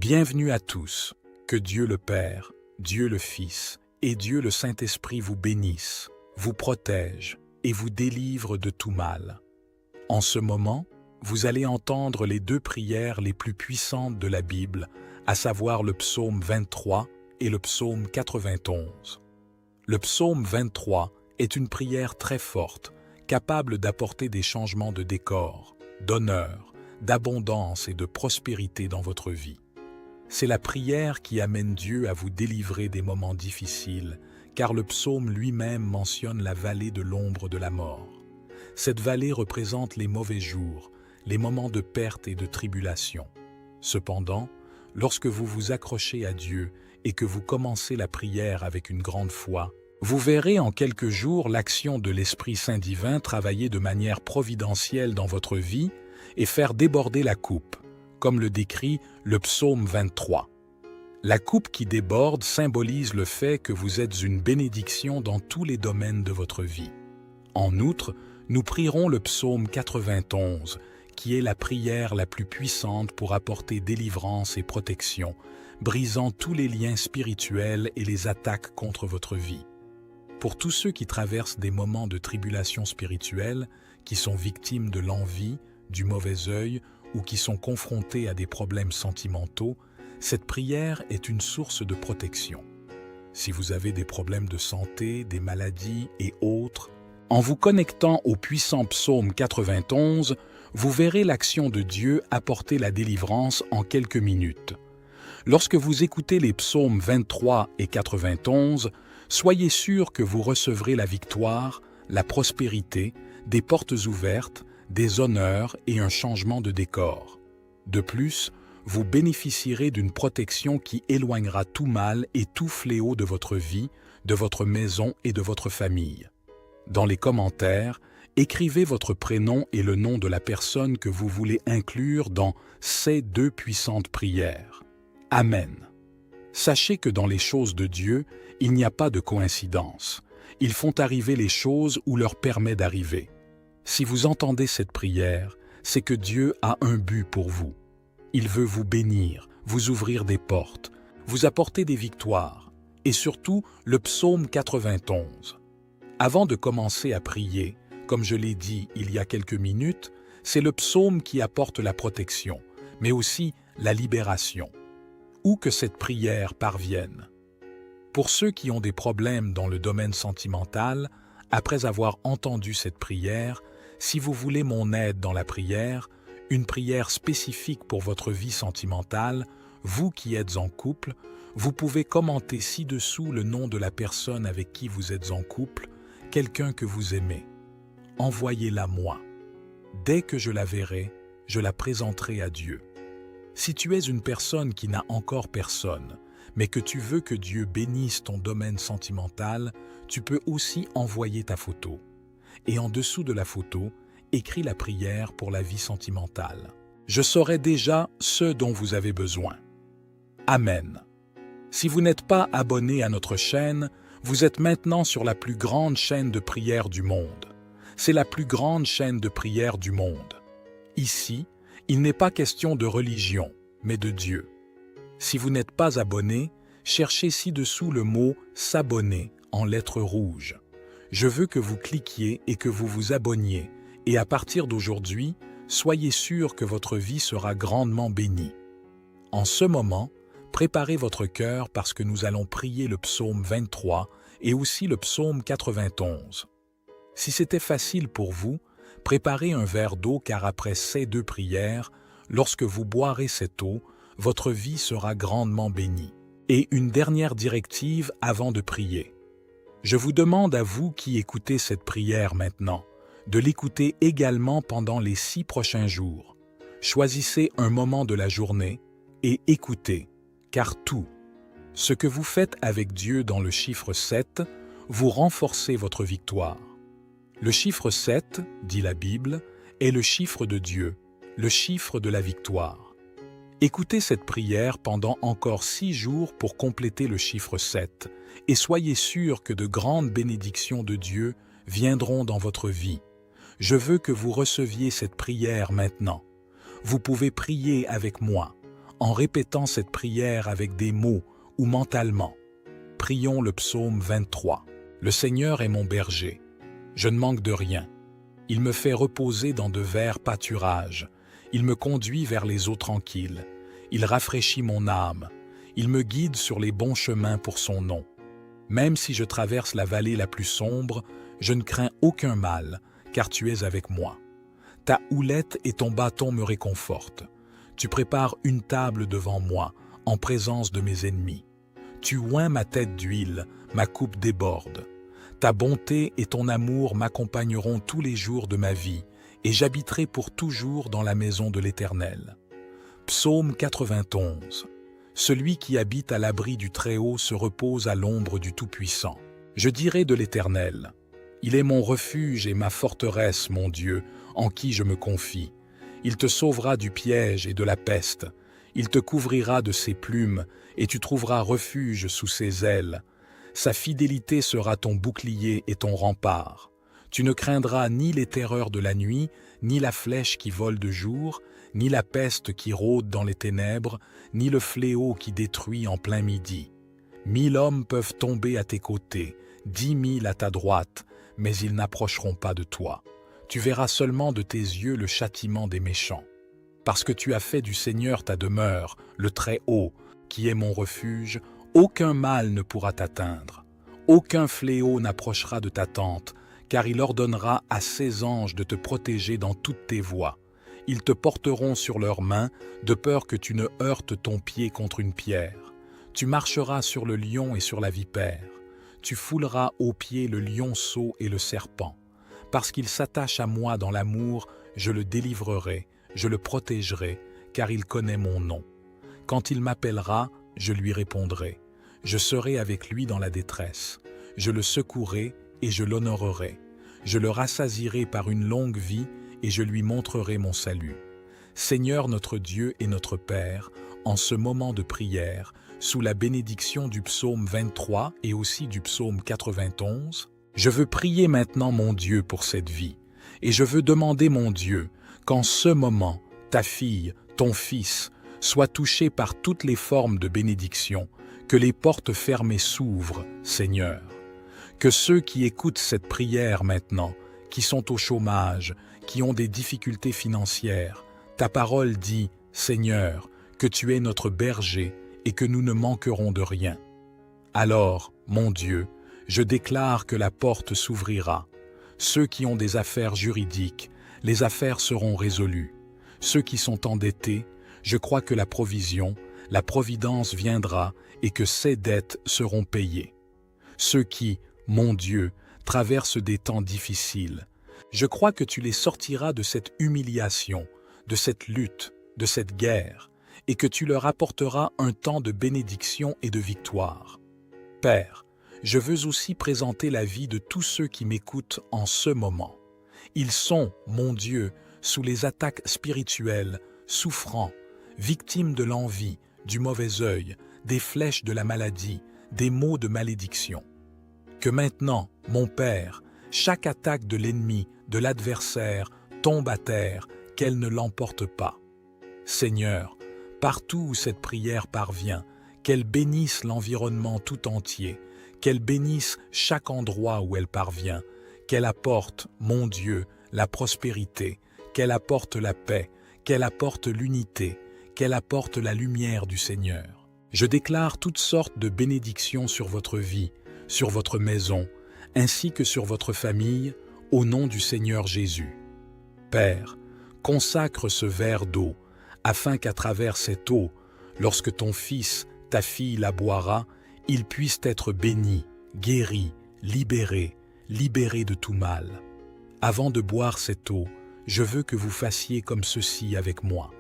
Bienvenue à tous. Que Dieu le Père, Dieu le Fils et Dieu le Saint-Esprit vous bénissent, vous protègent et vous délivrent de tout mal. En ce moment, vous allez entendre les deux prières les plus puissantes de la Bible, à savoir le psaume 23 et le psaume 91. Le psaume 23 est une prière très forte, capable d'apporter des changements de décor, d'honneur, d'abondance et de prospérité dans votre vie. C'est la prière qui amène Dieu à vous délivrer des moments difficiles, car le psaume lui-même mentionne la vallée de l'ombre de la mort. Cette vallée représente les mauvais jours, les moments de perte et de tribulation. Cependant, lorsque vous vous accrochez à Dieu et que vous commencez la prière avec une grande foi, vous verrez en quelques jours l'action de l'Esprit Saint divin travailler de manière providentielle dans votre vie et faire déborder la coupe, comme le décrit le psaume 23. La coupe qui déborde symbolise le fait que vous êtes une bénédiction dans tous les domaines de votre vie. En outre, nous prierons le psaume 91, qui est la prière la plus puissante pour apporter délivrance et protection, brisant tous les liens spirituels et les attaques contre votre vie. Pour tous ceux qui traversent des moments de tribulation spirituelle, qui sont victimes de l'envie, du mauvais œil ou qui sont confrontés à des problèmes sentimentaux, cette prière est une source de protection. Si vous avez des problèmes de santé, des maladies et autres, en vous connectant au puissant psaume 91, vous verrez l'action de Dieu apporter la délivrance en quelques minutes. Lorsque vous écoutez les psaumes 23 et 91, soyez sûr que vous recevrez la victoire, la prospérité, des portes ouvertes, des honneurs et un changement de décor. De plus, vous bénéficierez d'une protection qui éloignera tout mal et tout fléau de votre vie, de votre maison et de votre famille. Dans les commentaires, écrivez votre prénom et le nom de la personne que vous voulez inclure dans ces deux puissantes prières. Amen. Sachez que dans les choses de Dieu, il n'y a pas de coïncidence. Ils font arriver les choses ou leur permet d'arriver. Si vous entendez cette prière, c'est que Dieu a un but pour vous. Il veut vous bénir, vous ouvrir des portes, vous apporter des victoires, et surtout le psaume 91. Avant de commencer à prier, comme je l'ai dit il y a quelques minutes, c'est le psaume qui apporte la protection, mais aussi la libération. Où que cette prière parvienne. Pour ceux qui ont des problèmes dans le domaine sentimental, après avoir entendu cette prière, si vous voulez mon aide dans la prière, une prière spécifique pour votre vie sentimentale, vous qui êtes en couple, vous pouvez commenter ci-dessous le nom de la personne avec qui vous êtes en couple, quelqu'un que vous aimez. Envoyez-la moi. Dès que je la verrai, je la présenterai à Dieu. Si tu es une personne qui n'a encore personne, mais que tu veux que Dieu bénisse ton domaine sentimental, tu peux aussi envoyer ta photo. Et en dessous de la photo, écris la prière pour la vie sentimentale. Je saurai déjà ce dont vous avez besoin. Amen. Si vous n'êtes pas abonné à notre chaîne, vous êtes maintenant sur la plus grande chaîne de prière du monde. C'est la plus grande chaîne de prière du monde. Ici, il n'est pas question de religion, mais de Dieu. Si vous n'êtes pas abonné, cherchez ci-dessous le mot « s'abonner » en lettres rouges. Je veux que vous cliquiez et que vous vous abonniez, et à partir d'aujourd'hui, soyez sûr que votre vie sera grandement bénie. En ce moment, préparez votre cœur parce que nous allons prier le psaume 23 et aussi le psaume 91. Si c'était facile pour vous, préparez un verre d'eau car après ces deux prières, lorsque vous boirez cette eau, votre vie sera grandement bénie. Et une dernière directive avant de prier. Je vous demande à vous qui écoutez cette prière maintenant, de l'écouter également pendant les 6 prochains jours. Choisissez un moment de la journée et écoutez, car tout, ce que vous faites avec Dieu dans le chiffre 7, vous renforcez votre victoire. Le chiffre 7, dit la Bible, est le chiffre de Dieu, le chiffre de la victoire. Écoutez cette prière pendant encore 6 jours pour compléter le chiffre 7 et soyez sûrs que de grandes bénédictions de Dieu viendront dans votre vie. Je veux que vous receviez cette prière maintenant. Vous pouvez prier avec moi en répétant cette prière avec des mots ou mentalement. Prions le psaume 23. Le Seigneur est mon berger. Je ne manque de rien. Il me fait reposer dans de verts pâturages. Il me conduit vers les eaux tranquilles. Il rafraîchit mon âme. Il me guide sur les bons chemins pour son nom. Même si je traverse la vallée la plus sombre, je ne crains aucun mal, car tu es avec moi. Ta houlette et ton bâton me réconfortent. Tu prépares une table devant moi, en présence de mes ennemis. Tu oins ma tête d'huile, ma coupe déborde. Ta bonté et ton amour m'accompagneront tous les jours de ma vie, et j'habiterai pour toujours dans la maison de l'Éternel. Psaume 91. Celui qui habite à l'abri du Très-Haut se repose à l'ombre du Tout-Puissant. Je dirai de l'Éternel: il est mon refuge et ma forteresse, mon Dieu, en qui je me confie. Il te sauvera du piège et de la peste. Il te couvrira de ses plumes, et tu trouveras refuge sous ses ailes. Sa fidélité sera ton bouclier et ton rempart. Tu ne craindras ni les terreurs de la nuit, ni la flèche qui vole de jour, ni la peste qui rôde dans les ténèbres, ni le fléau qui détruit en plein midi. 1000 hommes peuvent tomber à tes côtés, 10 000 à ta droite, mais ils n'approcheront pas de toi. Tu verras seulement de tes yeux le châtiment des méchants. Parce que tu as fait du Seigneur ta demeure, le Très-Haut, qui est mon refuge, aucun mal ne pourra t'atteindre. Aucun fléau n'approchera de ta tente, car il ordonnera à ses anges de te protéger dans toutes tes voies. Ils te porteront sur leurs mains, de peur que tu ne heurtes ton pied contre une pierre. Tu marcheras sur le lion et sur la vipère. Tu fouleras aux pieds le lionceau et le serpent. Parce qu'il s'attache à moi dans l'amour, je le délivrerai, je le protégerai, car il connaît mon nom. Quand il m'appellera, je lui répondrai. Je serai avec lui dans la détresse. Je le secouerai et je l'honorerai. Je le rassasierai par une longue vie et je lui montrerai mon salut. Seigneur notre Dieu et notre Père, en ce moment de prière, sous la bénédiction du psaume 23 et aussi du psaume 91, je veux prier maintenant mon Dieu pour cette vie, et je veux demander mon Dieu qu'en ce moment, ta fille, ton fils, soient touchés par toutes les formes de bénédiction, que les portes fermées s'ouvrent, Seigneur. Que ceux qui écoutent cette prière maintenant, qui sont au chômage, qui ont des difficultés financières, ta parole dit, Seigneur, que tu es notre berger et que nous ne manquerons de rien. Alors, mon Dieu, je déclare que la porte s'ouvrira. Ceux qui ont des affaires juridiques, les affaires seront résolues. Ceux qui sont endettés, je crois que la provision, la providence viendra et que ces dettes seront payées. Ceux qui, mon Dieu, traversent des temps difficiles, je crois que tu les sortiras de cette humiliation, de cette lutte, de cette guerre, et que tu leur apporteras un temps de bénédiction et de victoire. Père, je veux aussi présenter la vie de tous ceux qui m'écoutent en ce moment. Ils sont, mon Dieu, sous les attaques spirituelles, souffrants, victimes de l'envie, du mauvais œil, des flèches de la maladie, des maux de malédiction. Que maintenant, mon Père, chaque attaque de l'ennemi, de l'adversaire, tombe à terre, qu'elle ne l'emporte pas. Seigneur, partout où cette prière parvient, qu'elle bénisse l'environnement tout entier, qu'elle bénisse chaque endroit où elle parvient, qu'elle apporte, mon Dieu, la prospérité, qu'elle apporte la paix, qu'elle apporte l'unité, qu'elle apporte la lumière du Seigneur. Je déclare toutes sortes de bénédictions sur votre vie, sur votre maison, ainsi que sur votre famille, au nom du Seigneur Jésus. Père, consacre ce verre d'eau, afin qu'à travers cette eau, lorsque ton fils, ta fille la boira, il puisse être béni, guéri, libéré de tout mal. Avant de boire cette eau, je veux que vous fassiez comme ceci avec moi.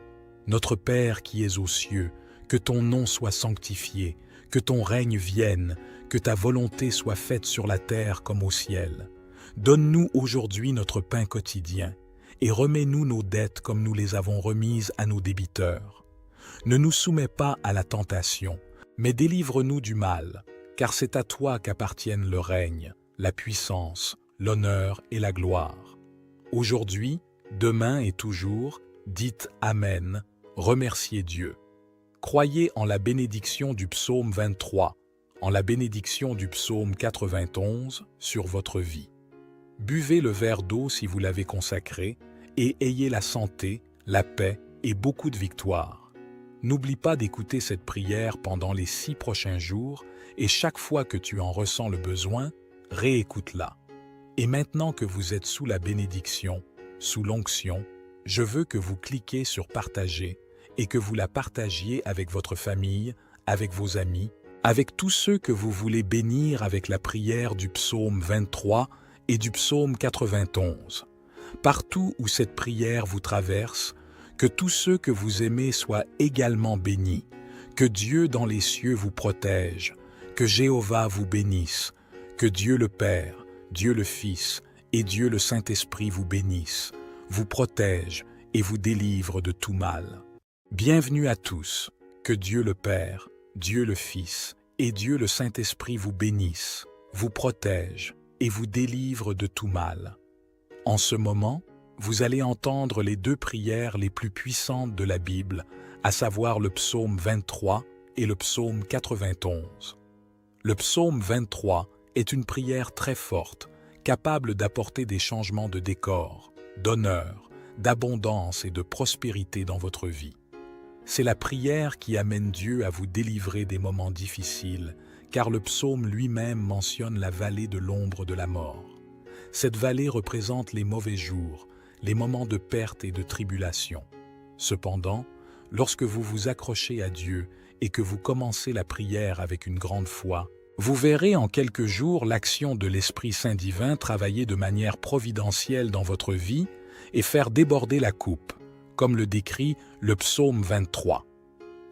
Notre Père qui es aux cieux, que ton nom soit sanctifié, que ton règne vienne, que ta volonté soit faite sur la terre comme au ciel. Donne-nous aujourd'hui notre pain quotidien, et remets-nous nos dettes comme nous les avons remises à nos débiteurs. Ne nous soumets pas à la tentation, mais délivre-nous du mal, car c'est à toi qu'appartiennent le règne, la puissance, l'honneur et la gloire. Aujourd'hui, demain et toujours, dites Amen, remerciez Dieu. Croyez en la bénédiction du psaume 23, en la bénédiction du psaume 91 sur votre vie. Buvez le verre d'eau si vous l'avez consacré et ayez la santé, la paix et beaucoup de victoire. N'oublie pas d'écouter cette prière pendant les 6 prochains jours et chaque fois que tu en ressens le besoin, réécoute-la. Et maintenant que vous êtes sous la bénédiction, sous l'onction, je veux que vous cliquiez sur « Partager » et que vous la partagiez avec votre famille, avec vos amis, avec tous ceux que vous voulez bénir avec la prière du psaume 23 et du psaume 91. Partout où cette prière vous traverse, que tous ceux que vous aimez soient également bénis, que Dieu dans les cieux vous protège, que Jéhovah vous bénisse, que Dieu le Père, Dieu le Fils et Dieu le Saint-Esprit vous bénissent, vous protège et vous délivre de tout mal. Bienvenue à tous, que Dieu le Père, Dieu le Fils et Dieu le Saint-Esprit vous bénissent, vous protège et vous délivre de tout mal. En ce moment, vous allez entendre les 2 prières les plus puissantes de la Bible, à savoir le psaume 23 et le psaume 91. Le psaume 23 est une prière très forte, capable d'apporter des changements de décor, d'honneur, d'abondance et de prospérité dans votre vie. C'est la prière qui amène Dieu à vous délivrer des moments difficiles, car le psaume lui-même mentionne la vallée de l'ombre de la mort. Cette vallée représente les mauvais jours, les moments de perte et de tribulation. Cependant, lorsque vous vous accrochez à Dieu et que vous commencez la prière avec une grande foi, vous verrez en quelques jours l'action de l'Esprit Saint divin travailler de manière providentielle dans votre vie et faire déborder la coupe, comme le décrit le psaume 23.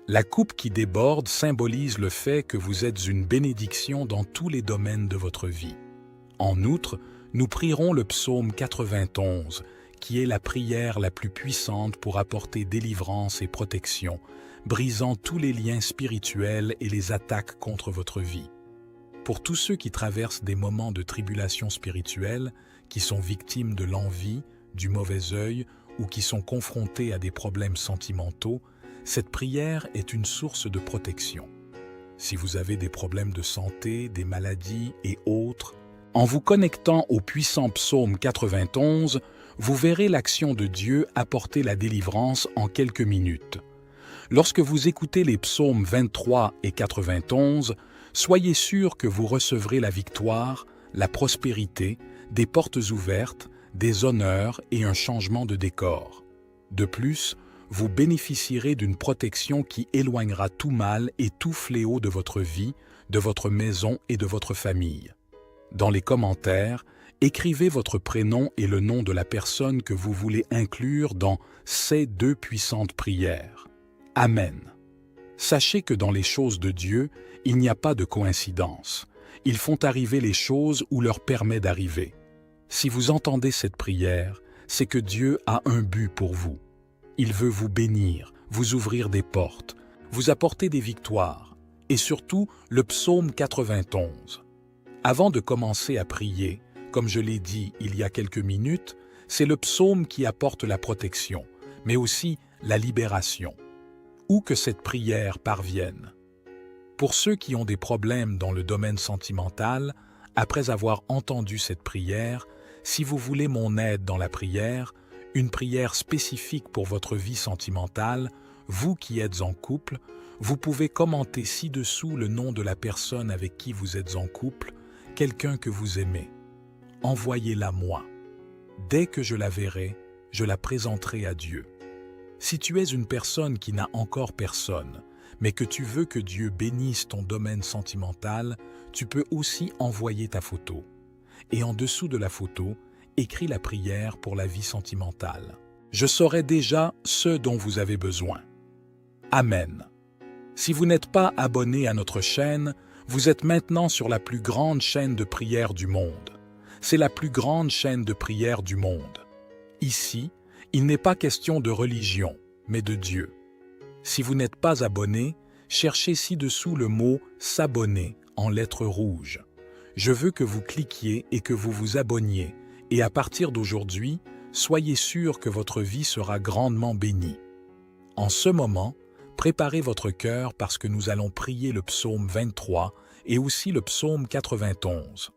La coupe qui déborde symbolise le fait que vous êtes une bénédiction dans tous les domaines de votre vie. En outre, nous prierons le psaume 91, qui est la prière la plus puissante pour apporter délivrance et protection, brisant tous les liens spirituels et les attaques contre votre vie. Pour tous ceux qui traversent des moments de tribulation spirituelle, qui sont victimes de l'envie, du mauvais œil ou qui sont confrontés à des problèmes sentimentaux, cette prière est une source de protection. Si vous avez des problèmes de santé, des maladies et autres, en vous connectant au puissant psaume 91, vous verrez l'action de Dieu apporter la délivrance en quelques minutes. Lorsque vous écoutez les psaumes 23 et 91, soyez sûr que vous recevrez la victoire, la prospérité, des portes ouvertes, des honneurs et un changement de décor. De plus, vous bénéficierez d'une protection qui éloignera tout mal et tout fléau de votre vie, de votre maison et de votre famille. Dans les commentaires, écrivez votre prénom et le nom de la personne que vous voulez inclure dans ces 2 puissantes prières. Amen. Sachez que dans les choses de Dieu, il n'y a pas de coïncidence. Ils font arriver les choses ou leur permet d'arriver. Si vous entendez cette prière, c'est que Dieu a un but pour vous. Il veut vous bénir, vous ouvrir des portes, vous apporter des victoires, et surtout le psaume 91. Avant de commencer à prier, comme je l'ai dit il y a quelques minutes, c'est le psaume qui apporte la protection, mais aussi la libération. Où que cette prière parvienne. Pour ceux qui ont des problèmes dans le domaine sentimental, après avoir entendu cette prière, si vous voulez mon aide dans la prière, une prière spécifique pour votre vie sentimentale, vous qui êtes en couple, vous pouvez commenter ci-dessous le nom de la personne avec qui vous êtes en couple, quelqu'un que vous aimez. Envoyez-la moi. Dès que je la verrai, je la présenterai à Dieu. Si tu es une personne qui n'a encore personne, mais que tu veux que Dieu bénisse ton domaine sentimental, tu peux aussi envoyer ta photo. Et en dessous de la photo, écris la prière pour la vie sentimentale. Je saurai déjà ce dont vous avez besoin. Amen. Si vous n'êtes pas abonné à notre chaîne, vous êtes maintenant sur la plus grande chaîne de prière du monde. C'est la plus grande chaîne de prière du monde. Ici, il n'est pas question de religion, mais de Dieu. Si vous n'êtes pas abonné, cherchez ci-dessous le mot « s'abonner » en lettres rouges. Je veux que vous cliquiez et que vous vous abonniez, et à partir d'aujourd'hui, soyez sûr que votre vie sera grandement bénie. En ce moment, Préparez votre cœur parce que nous allons prier le psaume 23 et aussi le psaume 91.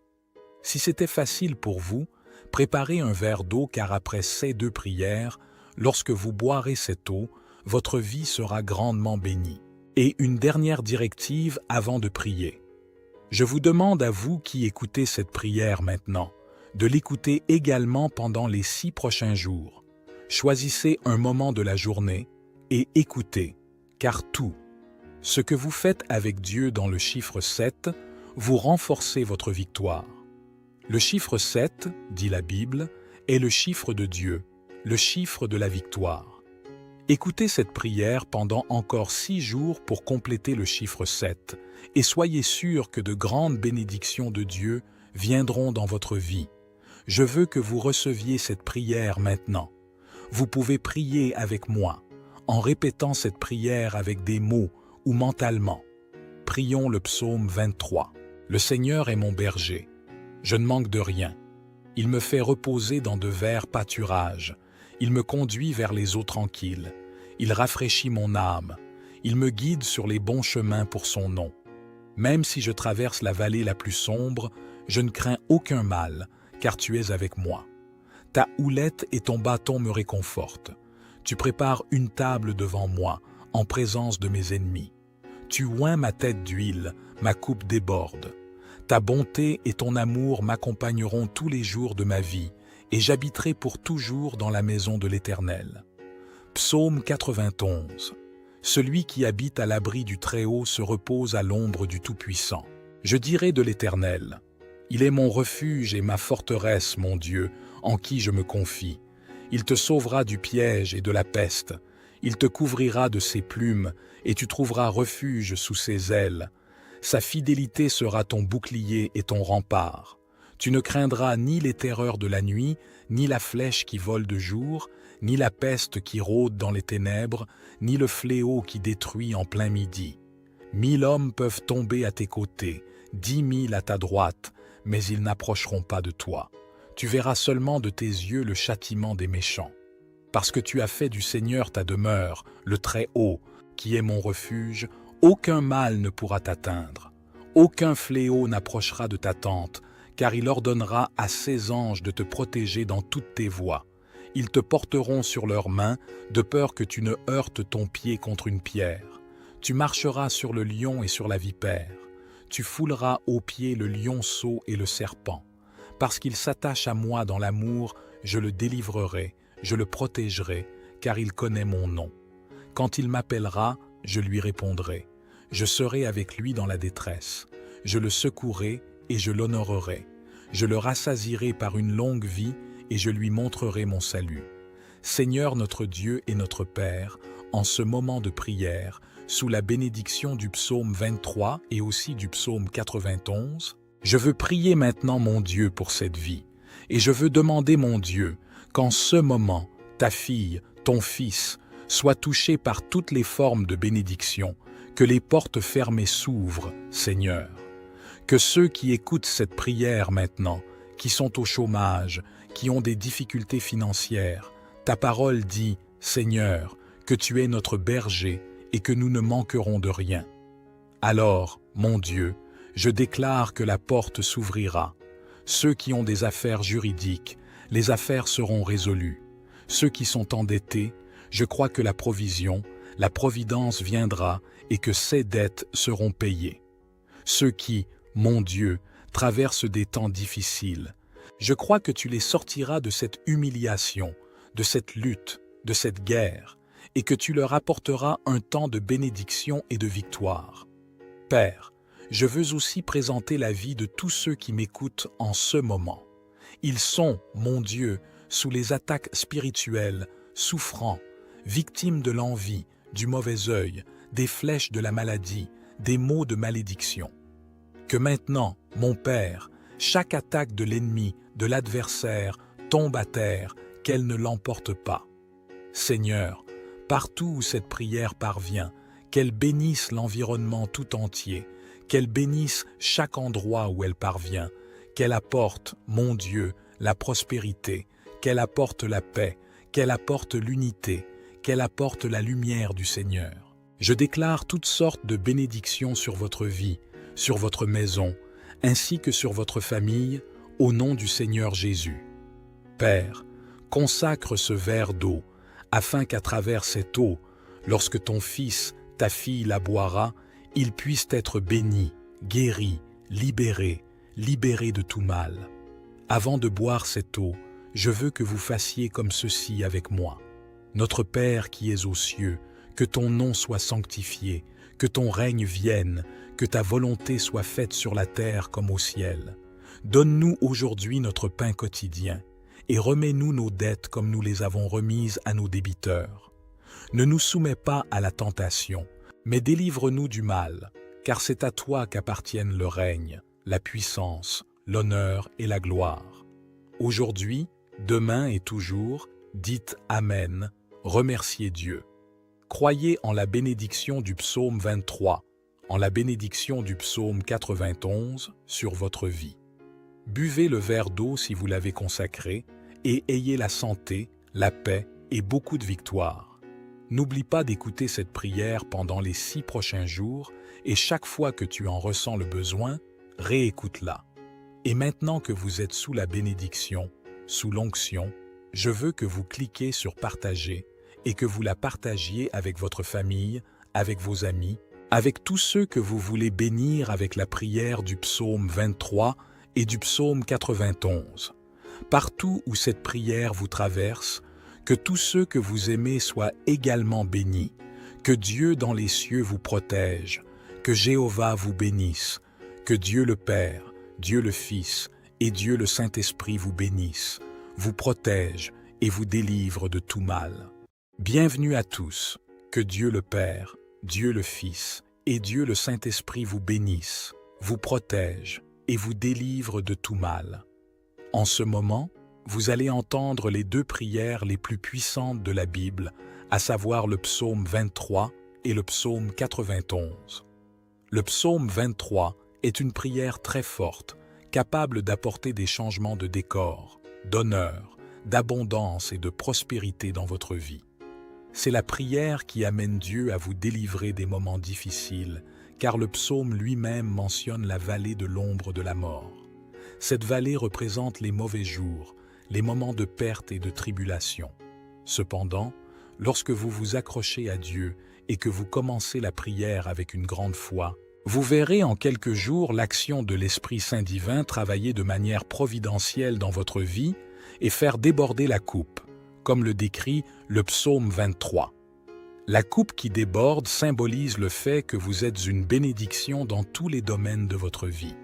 Si c'était facile pour vous, préparez un verre d'eau car après ces deux prières, lorsque vous boirez cette eau, votre vie sera grandement bénie. Et une dernière directive avant de prier. Je vous demande à vous qui écoutez cette prière maintenant, de l'écouter également pendant les 6 prochains jours. Choisissez un moment de la journée et écoutez, car tout, ce que vous faites avec Dieu dans le chiffre 7, vous renforcez votre victoire. Le chiffre 7, dit la Bible, est le chiffre de Dieu, le chiffre de la victoire. Écoutez cette prière pendant encore 6 jours pour compléter le chiffre 7 et soyez sûrs que de grandes bénédictions de Dieu viendront dans votre vie. Je veux que vous receviez cette prière maintenant. Vous pouvez prier avec moi, en répétant cette prière avec des mots ou mentalement. Prions le psaume 23. Le Seigneur est mon berger. Je ne manque de rien. Il me fait reposer dans de verts pâturages. Il me conduit vers les eaux tranquilles. Il rafraîchit mon âme. Il me guide sur les bons chemins pour son nom. Même si je traverse la vallée la plus sombre, je ne crains aucun mal, car tu es avec moi. Ta houlette et ton bâton me réconfortent. Tu prépares une table devant moi, en présence de mes ennemis. Tu oins ma tête d'huile, ma coupe déborde. Ta bonté et ton amour m'accompagneront tous les jours de ma vie, et j'habiterai pour toujours dans la maison de l'Éternel. Psaume 91. Celui qui habite à l'abri du Très-Haut se repose à l'ombre du Tout-Puissant. Je dirai de l'Éternel, il est mon refuge et ma forteresse, mon Dieu, en qui je me confie. Il te sauvera du piège et de la peste. Il te couvrira de ses plumes, et tu trouveras refuge sous ses ailes. Sa fidélité sera ton bouclier et ton rempart. Tu ne craindras ni les terreurs de la nuit, ni la flèche qui vole de jour, ni la peste qui rôde dans les ténèbres, ni le fléau qui détruit en plein midi. 1000 hommes peuvent tomber à tes côtés, 10 000 à ta droite, mais ils n'approcheront pas de toi. Tu verras seulement de tes yeux le châtiment des méchants. Parce que tu as fait du Seigneur ta demeure, le Très-Haut, qui est mon refuge, aucun mal ne pourra t'atteindre. Aucun fléau n'approchera de ta tente, car il ordonnera à ses anges de te protéger dans toutes tes voies. Ils te porteront sur leurs mains, de peur que tu ne heurtes ton pied contre une pierre. Tu marcheras sur le lion et sur la vipère. Tu fouleras aux pieds le lionceau et le serpent. Parce qu'il s'attache à moi dans l'amour, je le délivrerai, je le protégerai, car il connaît mon nom. Quand il m'appellera, je lui répondrai. Je serai avec lui dans la détresse. Je le secouerai et je l'honorerai. Je le rassasierai par une longue vie et je lui montrerai mon salut. Seigneur notre Dieu et notre Père, en ce moment de prière, sous la bénédiction du psaume 23 et aussi du psaume 91, je veux prier maintenant mon Dieu pour cette vie, et je veux demander mon Dieu qu'en ce moment, ta fille, ton fils, soient touchés par toutes les formes de bénédiction, que les portes fermées s'ouvrent, Seigneur. Que ceux qui écoutent cette prière maintenant, qui sont au chômage, qui ont des difficultés financières, ta parole dit, Seigneur, que tu es notre berger et que nous ne manquerons de rien. Alors, mon Dieu, je déclare que la porte s'ouvrira. Ceux qui ont des affaires juridiques, les affaires seront résolues. Ceux qui sont endettés, je crois que la provision, la providence viendra et que ces dettes seront payées. Ceux qui, mon Dieu, traversent des temps difficiles, je crois que tu les sortiras de cette humiliation, de cette lutte, de cette guerre, et que tu leur apporteras un temps de bénédiction et de victoire. Père, je veux aussi présenter la vie de tous ceux qui m'écoutent en ce moment. Ils sont, mon Dieu, sous les attaques spirituelles, souffrants, victimes de l'envie, du mauvais œil, des flèches de la maladie, des maux de malédiction. Que maintenant, mon Père, chaque attaque de l'ennemi, de l'adversaire, tombe à terre, qu'elle ne l'emporte pas. Seigneur, partout où cette prière parvient, qu'elle bénisse l'environnement tout entier, qu'elle bénisse chaque endroit où elle parvient, qu'elle apporte, mon Dieu, la prospérité, qu'elle apporte la paix, qu'elle apporte l'unité, qu'elle apporte la lumière du Seigneur. Je déclare toutes sortes de bénédictions sur votre vie, sur votre maison, ainsi que sur votre famille, au nom du Seigneur Jésus. Père, consacre ce verre d'eau, afin qu'à travers cette eau, lorsque ton fils, ta fille la boira, il puisse être béni, guéri, libéré de tout mal. Avant de boire cette eau, je veux que vous fassiez comme ceci avec moi. Notre Père qui es aux cieux, que ton nom soit sanctifié, que ton règne vienne, que ta volonté soit faite sur la terre comme au ciel. Donne-nous aujourd'hui notre pain quotidien, et remets-nous nos dettes comme nous les avons remises à nos débiteurs. Ne nous soumets pas à la tentation, mais délivre-nous du mal, car c'est à toi qu'appartiennent le règne, la puissance, l'honneur et la gloire. Aujourd'hui, demain et toujours, dites Amen, remerciez Dieu. Croyez en la bénédiction du psaume 23, en la bénédiction du psaume 91 sur votre vie. Buvez le verre d'eau si vous l'avez consacré et ayez la santé, la paix et beaucoup de victoire. N'oublie pas d'écouter cette prière pendant les 6 prochains jours et chaque fois que tu en ressens le besoin, réécoute-la. Et maintenant que vous êtes sous la bénédiction, sous l'onction, je veux que vous cliquiez sur Partager et que vous la partagiez avec votre famille, avec vos amis, avec tous ceux que vous voulez bénir avec la prière du psaume 23 et du psaume 91. Partout où cette prière vous traverse, que tous ceux que vous aimez soient également bénis, que Dieu dans les cieux vous protège, que Jéhovah vous bénisse, que Dieu le Père, Dieu le Fils et Dieu le Saint-Esprit vous bénissent, vous protège et vous délivre de tout mal. Bienvenue à tous, que Dieu le Père, Dieu le Fils et Dieu le Saint-Esprit vous bénissent, vous protège et vous délivre de tout mal. En ce moment, vous allez entendre les 2 prières les plus puissantes de la Bible, à savoir le psaume 23 et le psaume 91. Le psaume 23 est une prière très forte, capable d'apporter des changements de décor, d'honneur, d'abondance et de prospérité dans votre vie. C'est la prière qui amène Dieu à vous délivrer des moments difficiles, car le psaume lui-même mentionne la vallée de l'ombre de la mort. Cette vallée représente les mauvais jours, les moments de perte et de tribulation. Cependant, lorsque vous vous accrochez à Dieu et que vous commencez la prière avec une grande foi, vous verrez en quelques jours l'action de l'Esprit Saint divin travailler de manière providentielle dans votre vie et faire déborder la coupe, comme le décrit le psaume 23. La coupe qui déborde symbolise le fait que vous êtes une bénédiction dans tous les domaines de votre vie.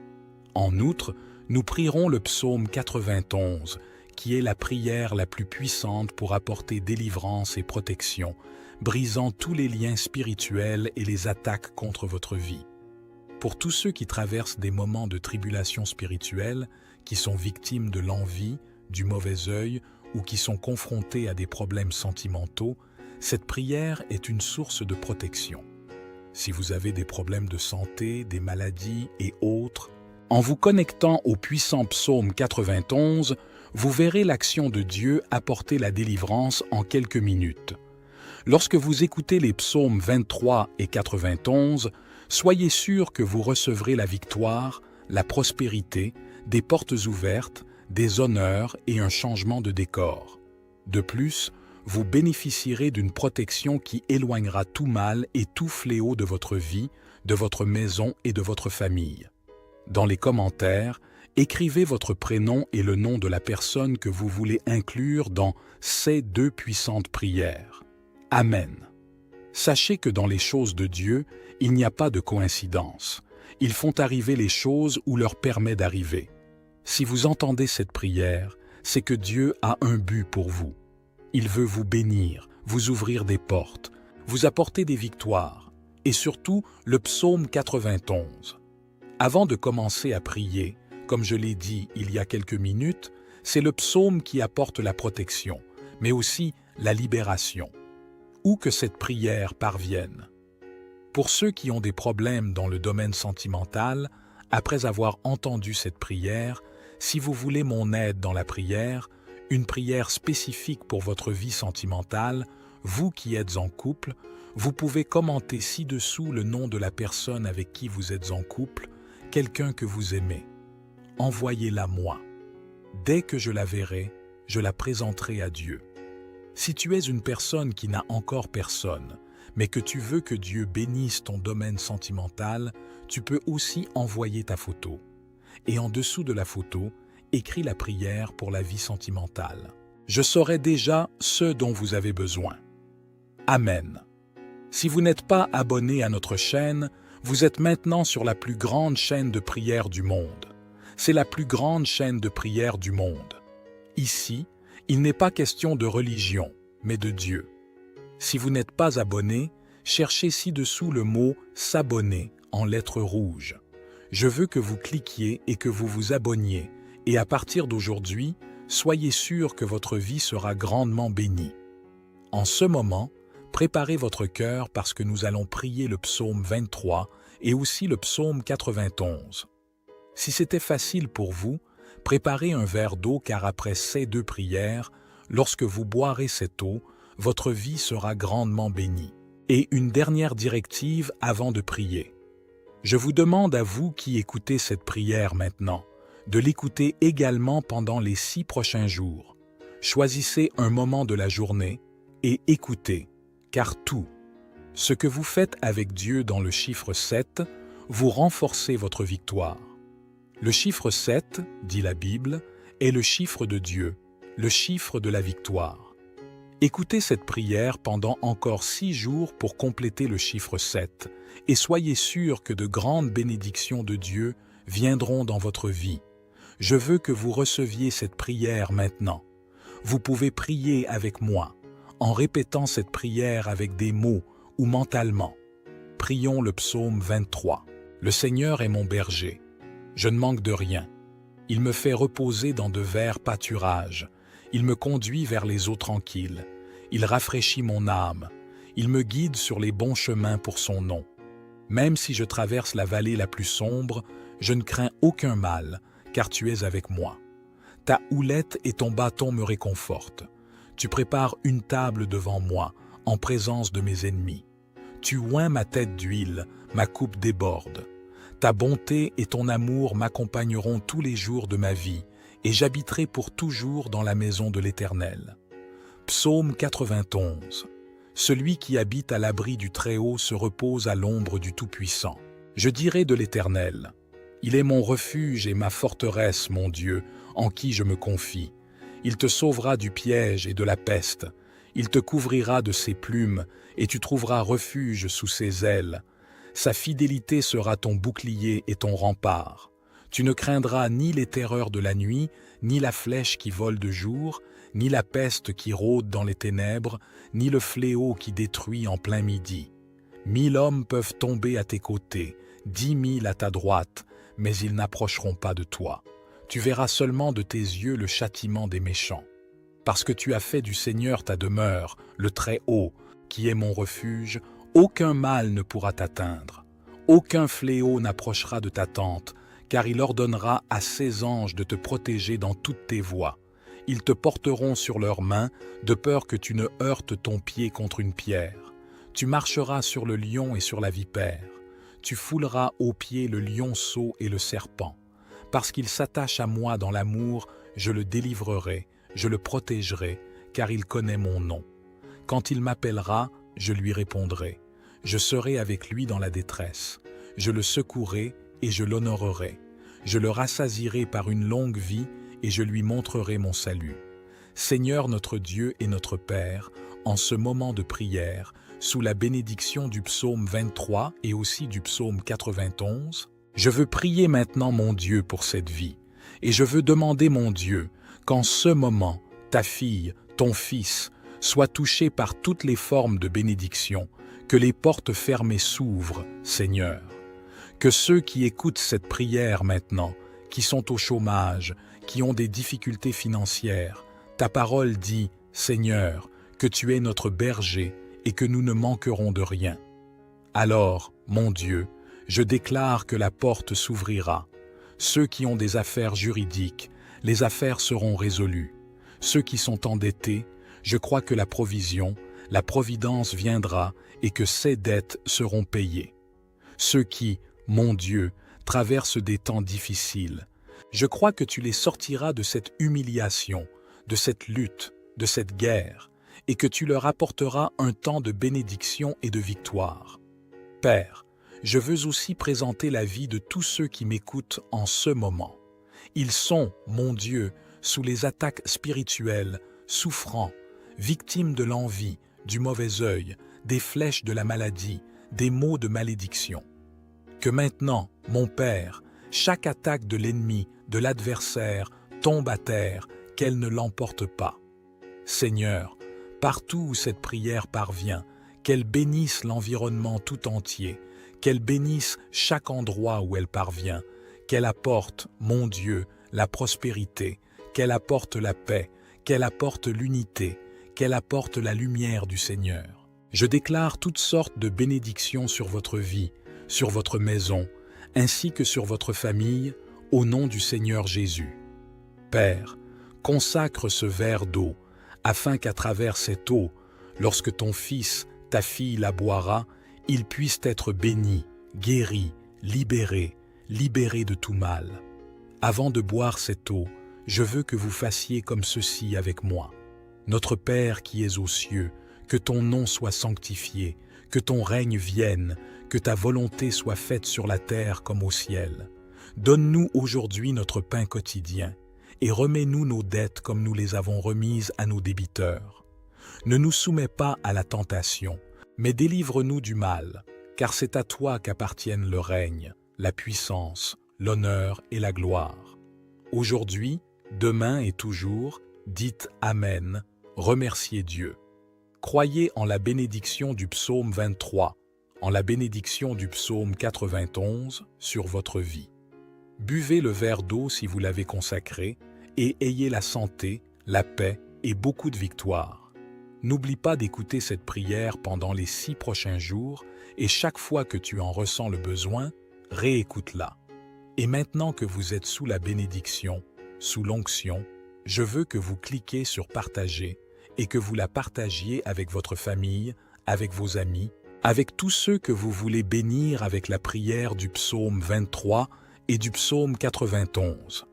En outre, nous prierons le psaume 91, qui est la prière la plus puissante pour apporter délivrance et protection, brisant tous les liens spirituels et les attaques contre votre vie. Pour tous ceux qui traversent des moments de tribulation spirituelle, qui sont victimes de l'envie, du mauvais œil ou qui sont confrontés à des problèmes sentimentaux, cette prière est une source de protection. Si vous avez des problèmes de santé, des maladies et autres, en vous connectant au puissant psaume 91, vous verrez l'action de Dieu apporter la délivrance en quelques minutes. Lorsque vous écoutez les psaumes 23 et 91, soyez sûr que vous recevrez la victoire, la prospérité, des portes ouvertes, des honneurs et un changement de décor. De plus, vous bénéficierez d'une protection qui éloignera tout mal et tout fléau de votre vie, de votre maison et de votre famille. Dans les commentaires, écrivez votre prénom et le nom de la personne que vous voulez inclure dans ces 2 puissantes prières. Amen. Sachez que dans les choses de Dieu, il n'y a pas de coïncidence. Ils font arriver les choses ou leur permet d'arriver. Si vous entendez cette prière, c'est que Dieu a un but pour vous. Il veut vous bénir, vous ouvrir des portes, vous apporter des victoires, et surtout le psaume 91. Avant de commencer à prier, comme je l'ai dit il y a quelques minutes, c'est le psaume qui apporte la protection, mais aussi la libération. Où que cette prière parvienne. Pour ceux qui ont des problèmes dans le domaine sentimental, après avoir entendu cette prière, si vous voulez mon aide dans la prière, une prière spécifique pour votre vie sentimentale, vous qui êtes en couple, Vous pouvez commenter ci-dessous le nom de la personne avec qui vous êtes en couple, quelqu'un que vous aimez. Envoyez-la moi. Dès que je la verrai, je la présenterai à Dieu. Si tu es une personne qui n'a encore personne, mais que tu veux que Dieu bénisse ton domaine sentimental, tu peux aussi envoyer ta photo. Et en dessous de la photo, écris la prière pour la vie sentimentale. Je saurai déjà ce dont vous avez besoin. Amen. Si vous n'êtes pas abonné à notre chaîne, vous êtes maintenant sur la plus grande chaîne de prière du monde. C'est la plus grande chaîne de prière du monde. Ici, il n'est pas question de religion, mais de Dieu. Si vous n'êtes pas abonné, cherchez ci-dessous le mot « s'abonner » en lettres rouges. Je veux que vous cliquiez et que vous vous abonniez, et à partir d'aujourd'hui, soyez sûr que votre vie sera grandement bénie. En ce moment, préparez votre cœur parce que nous allons prier le psaume 23 et aussi le psaume 91. Si c'était facile pour vous, préparez un verre d'eau car après ces deux prières, lorsque vous boirez cette eau, votre vie sera grandement bénie. Et une dernière directive avant de prier. Je vous demande à vous qui écoutez cette prière maintenant, de l'écouter également pendant les 6 prochains jours. Choisissez un moment de la journée et écoutez, car tout, ce que vous faites avec Dieu dans le chiffre 7, vous renforcez votre victoire. Le chiffre 7, dit la Bible, est le chiffre de Dieu, le chiffre de la victoire. Écoutez cette prière pendant encore 6 jours pour compléter le chiffre 7 et soyez sûrs que de grandes bénédictions de Dieu viendront dans votre vie. Je veux que vous receviez cette prière maintenant. Vous pouvez prier avec moi, en répétant cette prière avec des mots ou mentalement. Prions le psaume 23. Le Seigneur est mon berger. Je ne manque de rien. Il me fait reposer dans de verts pâturages. Il me conduit vers les eaux tranquilles. Il rafraîchit mon âme. Il me guide sur les bons chemins pour son nom. Même si je traverse la vallée la plus sombre, je ne crains aucun mal, car tu es avec moi. Ta houlette et ton bâton me réconfortent. Tu prépares une table devant moi, en présence de mes ennemis. Tu oins ma tête d'huile, ma coupe déborde. Ta bonté et ton amour m'accompagneront tous les jours de ma vie, et j'habiterai pour toujours dans la maison de l'Éternel. Psaume 91. Celui qui habite à l'abri du Très-Haut se repose à l'ombre du Tout-Puissant. Je dirai de l'Éternel, il est mon refuge et ma forteresse, mon Dieu, en qui je me confie. Il te sauvera du piège et de la peste. Il te couvrira de ses plumes, et tu trouveras refuge sous ses ailes. Sa fidélité sera ton bouclier et ton rempart. Tu ne craindras ni les terreurs de la nuit, ni la flèche qui vole de jour, ni la peste qui rôde dans les ténèbres, ni le fléau qui détruit en plein midi. 1000 hommes peuvent tomber à tes côtés, 10 000 à ta droite, mais ils n'approcheront pas de toi. Tu verras seulement de tes yeux le châtiment des méchants. Parce que tu as fait du Seigneur ta demeure, le Très-Haut, qui est mon refuge, aucun mal ne pourra t'atteindre. Aucun fléau n'approchera de ta tente, car il ordonnera à ses anges de te protéger dans toutes tes voies. Ils te porteront sur leurs mains, de peur que tu ne heurtes ton pied contre une pierre. Tu marcheras sur le lion et sur la vipère. Tu fouleras aux pieds le lionceau et le serpent. Parce qu'il s'attache à moi dans l'amour, je le délivrerai, je le protégerai, car il connaît mon nom. Quand il m'appellera, je lui répondrai. Je serai avec lui dans la détresse. Je le secouerai et je l'honorerai. Je le rassasierai par une longue vie et je lui montrerai mon salut. Seigneur notre Dieu et notre Père, en ce moment de prière, sous la bénédiction du psaume 23 et aussi du psaume 91, je veux prier maintenant mon Dieu pour cette vie, et je veux demander mon Dieu qu'en ce moment, ta fille, ton fils, soient touchés par toutes les formes de bénédiction, que les portes fermées s'ouvrent, Seigneur. Que ceux qui écoutent cette prière maintenant, qui sont au chômage, qui ont des difficultés financières, ta parole dit, Seigneur, que tu es notre berger et que nous ne manquerons de rien. Alors, mon Dieu, je déclare que la porte s'ouvrira. Ceux qui ont des affaires juridiques, les affaires seront résolues. Ceux qui sont endettés, je crois que la provision, la providence viendra et que ces dettes seront payées. Ceux qui, mon Dieu, traversent des temps difficiles, je crois que tu les sortiras de cette humiliation, de cette lutte, de cette guerre, et que tu leur apporteras un temps de bénédiction et de victoire. Père, je veux aussi présenter la vie de tous ceux qui m'écoutent en ce moment. Ils sont, mon Dieu, sous les attaques spirituelles, souffrants, victimes de l'envie, du mauvais œil, des flèches de la maladie, des maux de malédiction. Que maintenant, mon Père, chaque attaque de l'ennemi, de l'adversaire, tombe à terre, qu'elle ne l'emporte pas. Seigneur, partout où cette prière parvient, qu'elle bénisse l'environnement tout entier, qu'elle bénisse chaque endroit où elle parvient, qu'elle apporte, mon Dieu, la prospérité, qu'elle apporte la paix, qu'elle apporte l'unité, qu'elle apporte la lumière du Seigneur. Je déclare toutes sortes de bénédictions sur votre vie, sur votre maison, ainsi que sur votre famille, au nom du Seigneur Jésus. Père, consacre ce verre d'eau, afin qu'à travers cette eau, lorsque ton fils, ta fille la boira, il puisse être béni, guéri, libéré de tout mal. Avant de boire cette eau, je veux que vous fassiez comme ceci avec moi. Notre Père qui es aux cieux, que ton nom soit sanctifié, que ton règne vienne, que ta volonté soit faite sur la terre comme au ciel. Donne-nous aujourd'hui notre pain quotidien, et remets-nous nos dettes comme nous les avons remises à nos débiteurs. Ne nous soumets pas à la tentation, mais délivre-nous du mal, car c'est à toi qu'appartiennent le règne, la puissance, l'honneur et la gloire. Aujourd'hui, demain et toujours, dites Amen, remerciez Dieu. Croyez en la bénédiction du psaume 23, en la bénédiction du psaume 91 sur votre vie. Buvez le verre d'eau si vous l'avez consacré et ayez la santé, la paix et beaucoup de victoire. N'oublie pas d'écouter cette prière pendant les 6 prochains jours et chaque fois que tu en ressens le besoin, réécoute-la. Et maintenant que vous êtes sous la bénédiction, sous l'onction, je veux que vous cliquiez sur partager et que vous la partagiez avec votre famille, avec vos amis, avec tous ceux que vous voulez bénir avec la prière du psaume 23 et du psaume 91.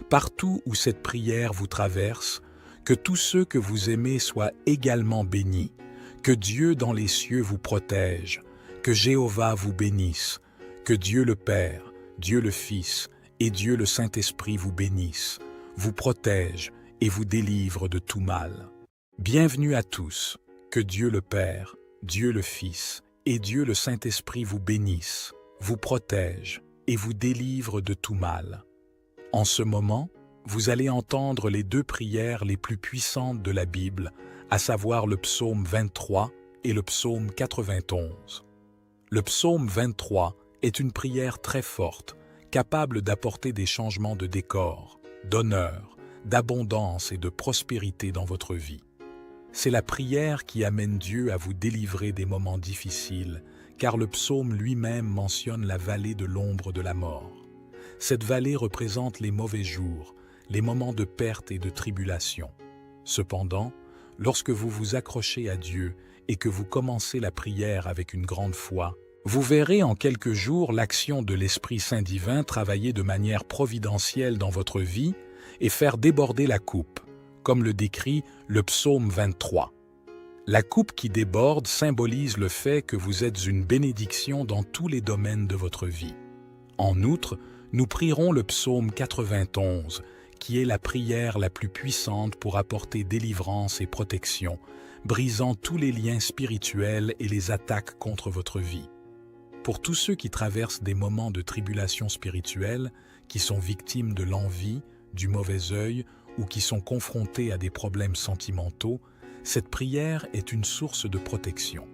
Partout où cette prière vous traverse, que tous ceux que vous aimez soient également bénis, que Dieu dans les cieux vous protège, que Jéhovah vous bénisse, que Dieu le Père, Dieu le Fils et Dieu le Saint-Esprit vous bénissent, vous protège et vous délivre de tout mal. Bienvenue à tous, que Dieu le Père, Dieu le Fils et Dieu le Saint-Esprit vous bénissent, vous protège et vous délivre de tout mal. En ce moment, vous allez entendre les 2 prières les plus puissantes de la Bible, à savoir le psaume 23 et le psaume 91. Le psaume 23 est une prière très forte, capable d'apporter des changements de décor, d'honneur, d'abondance et de prospérité dans votre vie. C'est la prière qui amène Dieu à vous délivrer des moments difficiles, car le psaume lui-même mentionne la vallée de l'ombre de la mort. Cette vallée représente les mauvais jours, les moments de perte et de tribulation. Cependant, lorsque vous vous accrochez à Dieu et que vous commencez la prière avec une grande foi, vous verrez en quelques jours l'action de l'Esprit Saint divin travailler de manière providentielle dans votre vie et faire déborder la coupe, comme le décrit le psaume 23. La coupe qui déborde symbolise le fait que vous êtes une bénédiction dans tous les domaines de votre vie. En outre, nous prierons le psaume 91, qui est la prière la plus puissante pour apporter délivrance et protection, brisant tous les liens spirituels et les attaques contre votre vie. Pour tous ceux qui traversent des moments de tribulation spirituelle, qui sont victimes de l'envie, du mauvais œil ou qui sont confrontés à des problèmes sentimentaux, cette prière est une source de protection.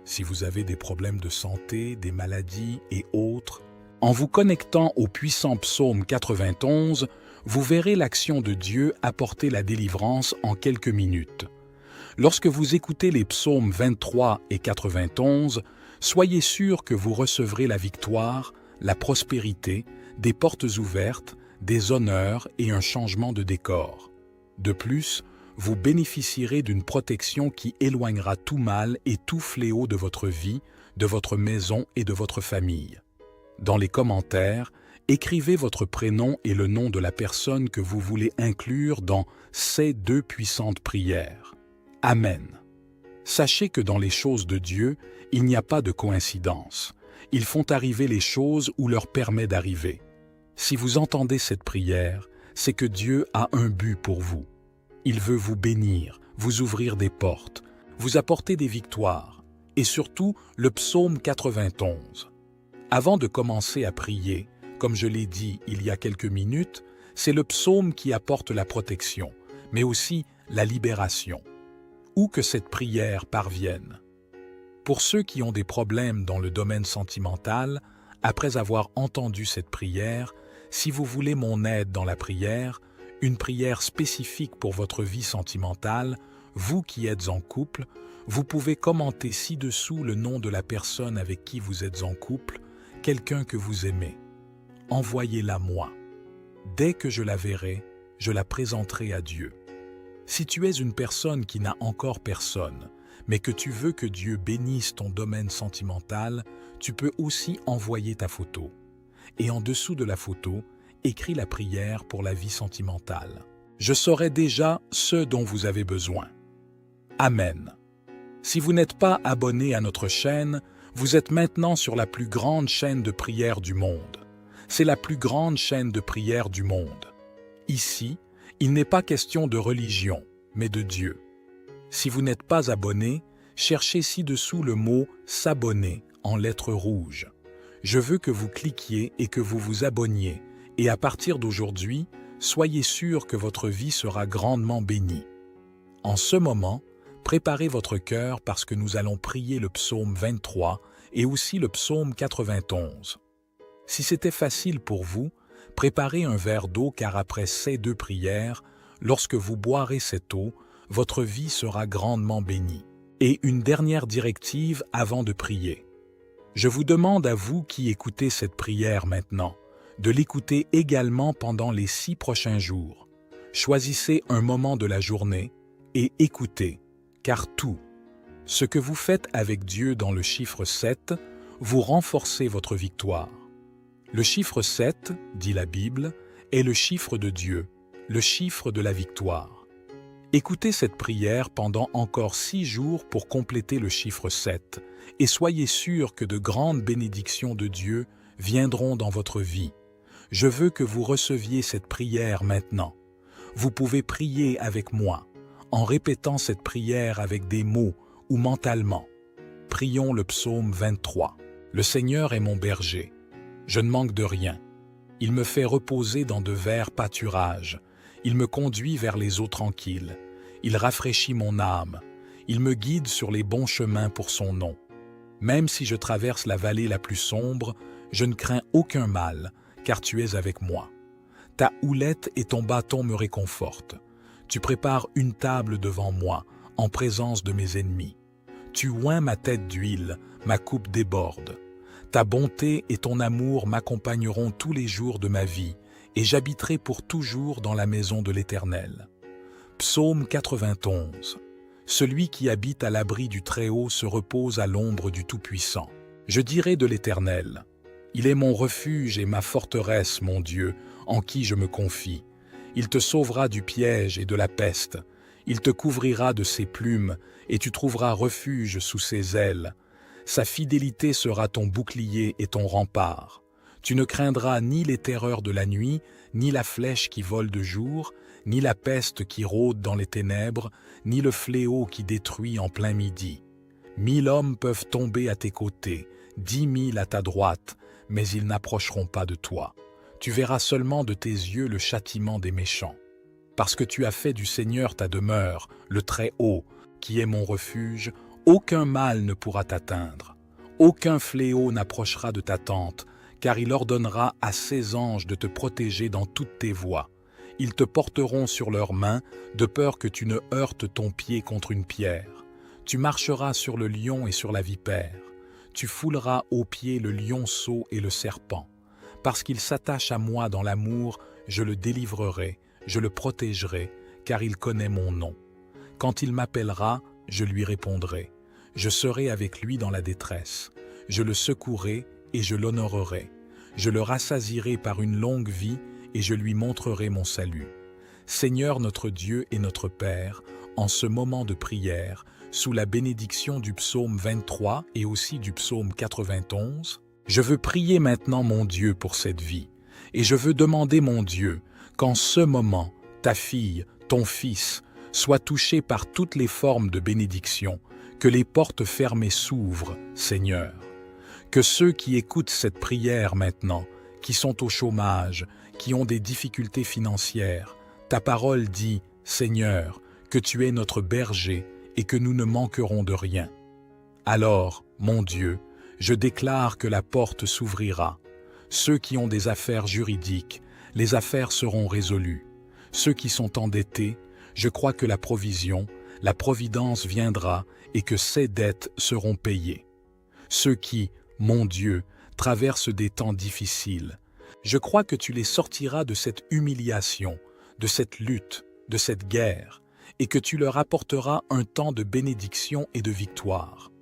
Si vous avez des problèmes de santé, des maladies et autres, en vous connectant au puissant psaume 91, vous verrez l'action de Dieu apporter la délivrance en quelques minutes. Lorsque vous écoutez les psaumes 23 et 91, soyez sûr que vous recevrez la victoire, la prospérité, des portes ouvertes, des honneurs et un changement de décor. De plus, vous bénéficierez d'une protection qui éloignera tout mal et tout fléau de votre vie, de votre maison et de votre famille. Dans les commentaires, écrivez votre prénom et le nom de la personne que vous voulez inclure dans ces 2 puissantes prières. Amen. Sachez que dans les choses de Dieu, il n'y a pas de coïncidence. Ils font arriver les choses ou leur permet d'arriver. Si vous entendez cette prière, c'est que Dieu a un but pour vous. Il veut vous bénir, vous ouvrir des portes, vous apporter des victoires, et surtout le psaume 91. Avant de commencer à prier, comme je l'ai dit il y a quelques minutes, c'est le psaume qui apporte la protection, mais aussi la libération. Où que cette prière parvienne. Pour ceux qui ont des problèmes dans le domaine sentimental, après avoir entendu cette prière, si vous voulez mon aide dans la prière, une prière spécifique pour votre vie sentimentale, vous qui êtes en couple, vous pouvez commenter ci-dessous le nom de la personne avec qui vous êtes en couple, quelqu'un que vous aimez. Envoyez-la moi. Dès que je la verrai, je la présenterai à Dieu. Si tu es une personne qui n'a encore personne, mais que tu veux que Dieu bénisse ton domaine sentimental, tu peux aussi envoyer ta photo. Et en dessous de la photo, écris la prière pour la vie sentimentale. Je saurai déjà ce dont vous avez besoin. Amen. Si vous n'êtes pas abonné à notre chaîne, vous êtes maintenant sur la plus grande chaîne de prière du monde. C'est la plus grande chaîne de prière du monde. Ici, il n'est pas question de religion, mais de Dieu. Si vous n'êtes pas abonné, cherchez ci-dessous le mot « s'abonner » en lettres rouges. Je veux que vous cliquiez et que vous vous abonniez, et à partir d'aujourd'hui, soyez sûr que votre vie sera grandement bénie. En ce moment, préparez votre cœur parce que nous allons prier le psaume 23 et aussi le psaume 91. Si c'était facile pour vous, préparez un verre d'eau car après ces 2 prières, lorsque vous boirez cette eau, votre vie sera grandement bénie. Et une dernière directive avant de prier. Je vous demande à vous qui écoutez cette prière maintenant, de l'écouter également pendant les 6 prochains jours. Choisissez un moment de la journée et écoutez, car tout, ce que vous faites avec Dieu dans le chiffre 7, vous renforcez votre victoire. Le chiffre 7, dit la Bible, est le chiffre de Dieu, le chiffre de la victoire. Écoutez cette prière pendant encore 6 jours pour compléter le chiffre 7 et soyez sûrs que de grandes bénédictions de Dieu viendront dans votre vie. Je veux que vous receviez cette prière maintenant. Vous pouvez prier avec moi, en répétant cette prière avec des mots ou mentalement. Prions le psaume 23. Le Seigneur est mon berger. Je ne manque de rien. Il me fait reposer dans de verts pâturages. Il me conduit vers les eaux tranquilles. Il rafraîchit mon âme. Il me guide sur les bons chemins pour son nom. Même si je traverse la vallée la plus sombre, je ne crains aucun mal, car tu es avec moi. Ta houlette et ton bâton me réconfortent. Tu prépares une table devant moi, en présence de mes ennemis. Tu oins ma tête d'huile, ma coupe déborde. Ta bonté et ton amour m'accompagneront tous les jours de ma vie, et j'habiterai pour toujours dans la maison de l'Éternel. Psaume 91. Celui qui habite à l'abri du Très-Haut se repose à l'ombre du Tout-Puissant. Je dirai de l'Éternel, il est mon refuge et ma forteresse, mon Dieu, en qui je me confie. Il te sauvera du piège et de la peste. Il te couvrira de ses plumes, et tu trouveras refuge sous ses ailes. Sa fidélité sera ton bouclier et ton rempart. Tu ne craindras ni les terreurs de la nuit, ni la flèche qui vole de jour, ni la peste qui rôde dans les ténèbres, ni le fléau qui détruit en plein midi. 1000 hommes peuvent tomber à tes côtés, 10 000 à ta droite, mais ils n'approcheront pas de toi. Tu verras seulement de tes yeux le châtiment des méchants. Parce que tu as fait du Seigneur ta demeure, le Très-Haut, qui est mon refuge, aucun mal ne pourra t'atteindre. Aucun fléau n'approchera de ta tente, car il ordonnera à ses anges de te protéger dans toutes tes voies. Ils te porteront sur leurs mains, de peur que tu ne heurtes ton pied contre une pierre. Tu marcheras sur le lion et sur la vipère. Tu fouleras aux pieds le lionceau et le serpent. Parce qu'il s'attache à moi dans l'amour, je le délivrerai, je le protégerai, car il connaît mon nom. Quand il m'appellera, je lui répondrai. Je serai avec lui dans la détresse. Je le secouerai et je l'honorerai. Je le rassasierai par une longue vie et je lui montrerai mon salut. Seigneur notre Dieu et notre Père, en ce moment de prière, sous la bénédiction du psaume 23 et aussi du psaume 91, je veux prier maintenant mon Dieu pour cette vie. Et je veux demander mon Dieu qu'en ce moment, ta fille, ton fils, soient touchés par toutes les formes de bénédiction, que les portes fermées s'ouvrent, Seigneur. Que ceux qui écoutent cette prière maintenant, qui sont au chômage, qui ont des difficultés financières, ta parole dit, Seigneur, que tu es notre berger et que nous ne manquerons de rien. Alors, mon Dieu, je déclare que la porte s'ouvrira. Ceux qui ont des affaires juridiques, les affaires seront résolues. Ceux qui sont endettés, je crois que la provision, la providence viendra et que ces dettes seront payées. Ceux qui, mon Dieu, traversent des temps difficiles, je crois que tu les sortiras de cette humiliation, de cette lutte, de cette guerre, et que tu leur apporteras un temps de bénédiction et de victoire.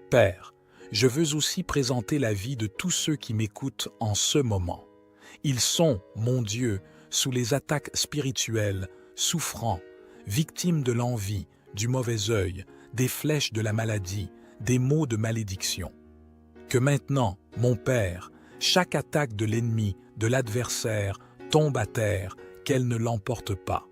Père, je veux aussi présenter la vie de tous ceux qui m'écoutent en ce moment. Ils sont, mon Dieu, sous les attaques spirituelles, souffrants, victimes de l'envie, du mauvais œil, des flèches de la maladie, des maux de malédiction. Que maintenant, mon Père, chaque attaque de l'ennemi, de l'adversaire, tombe à terre, qu'elle ne l'emporte pas.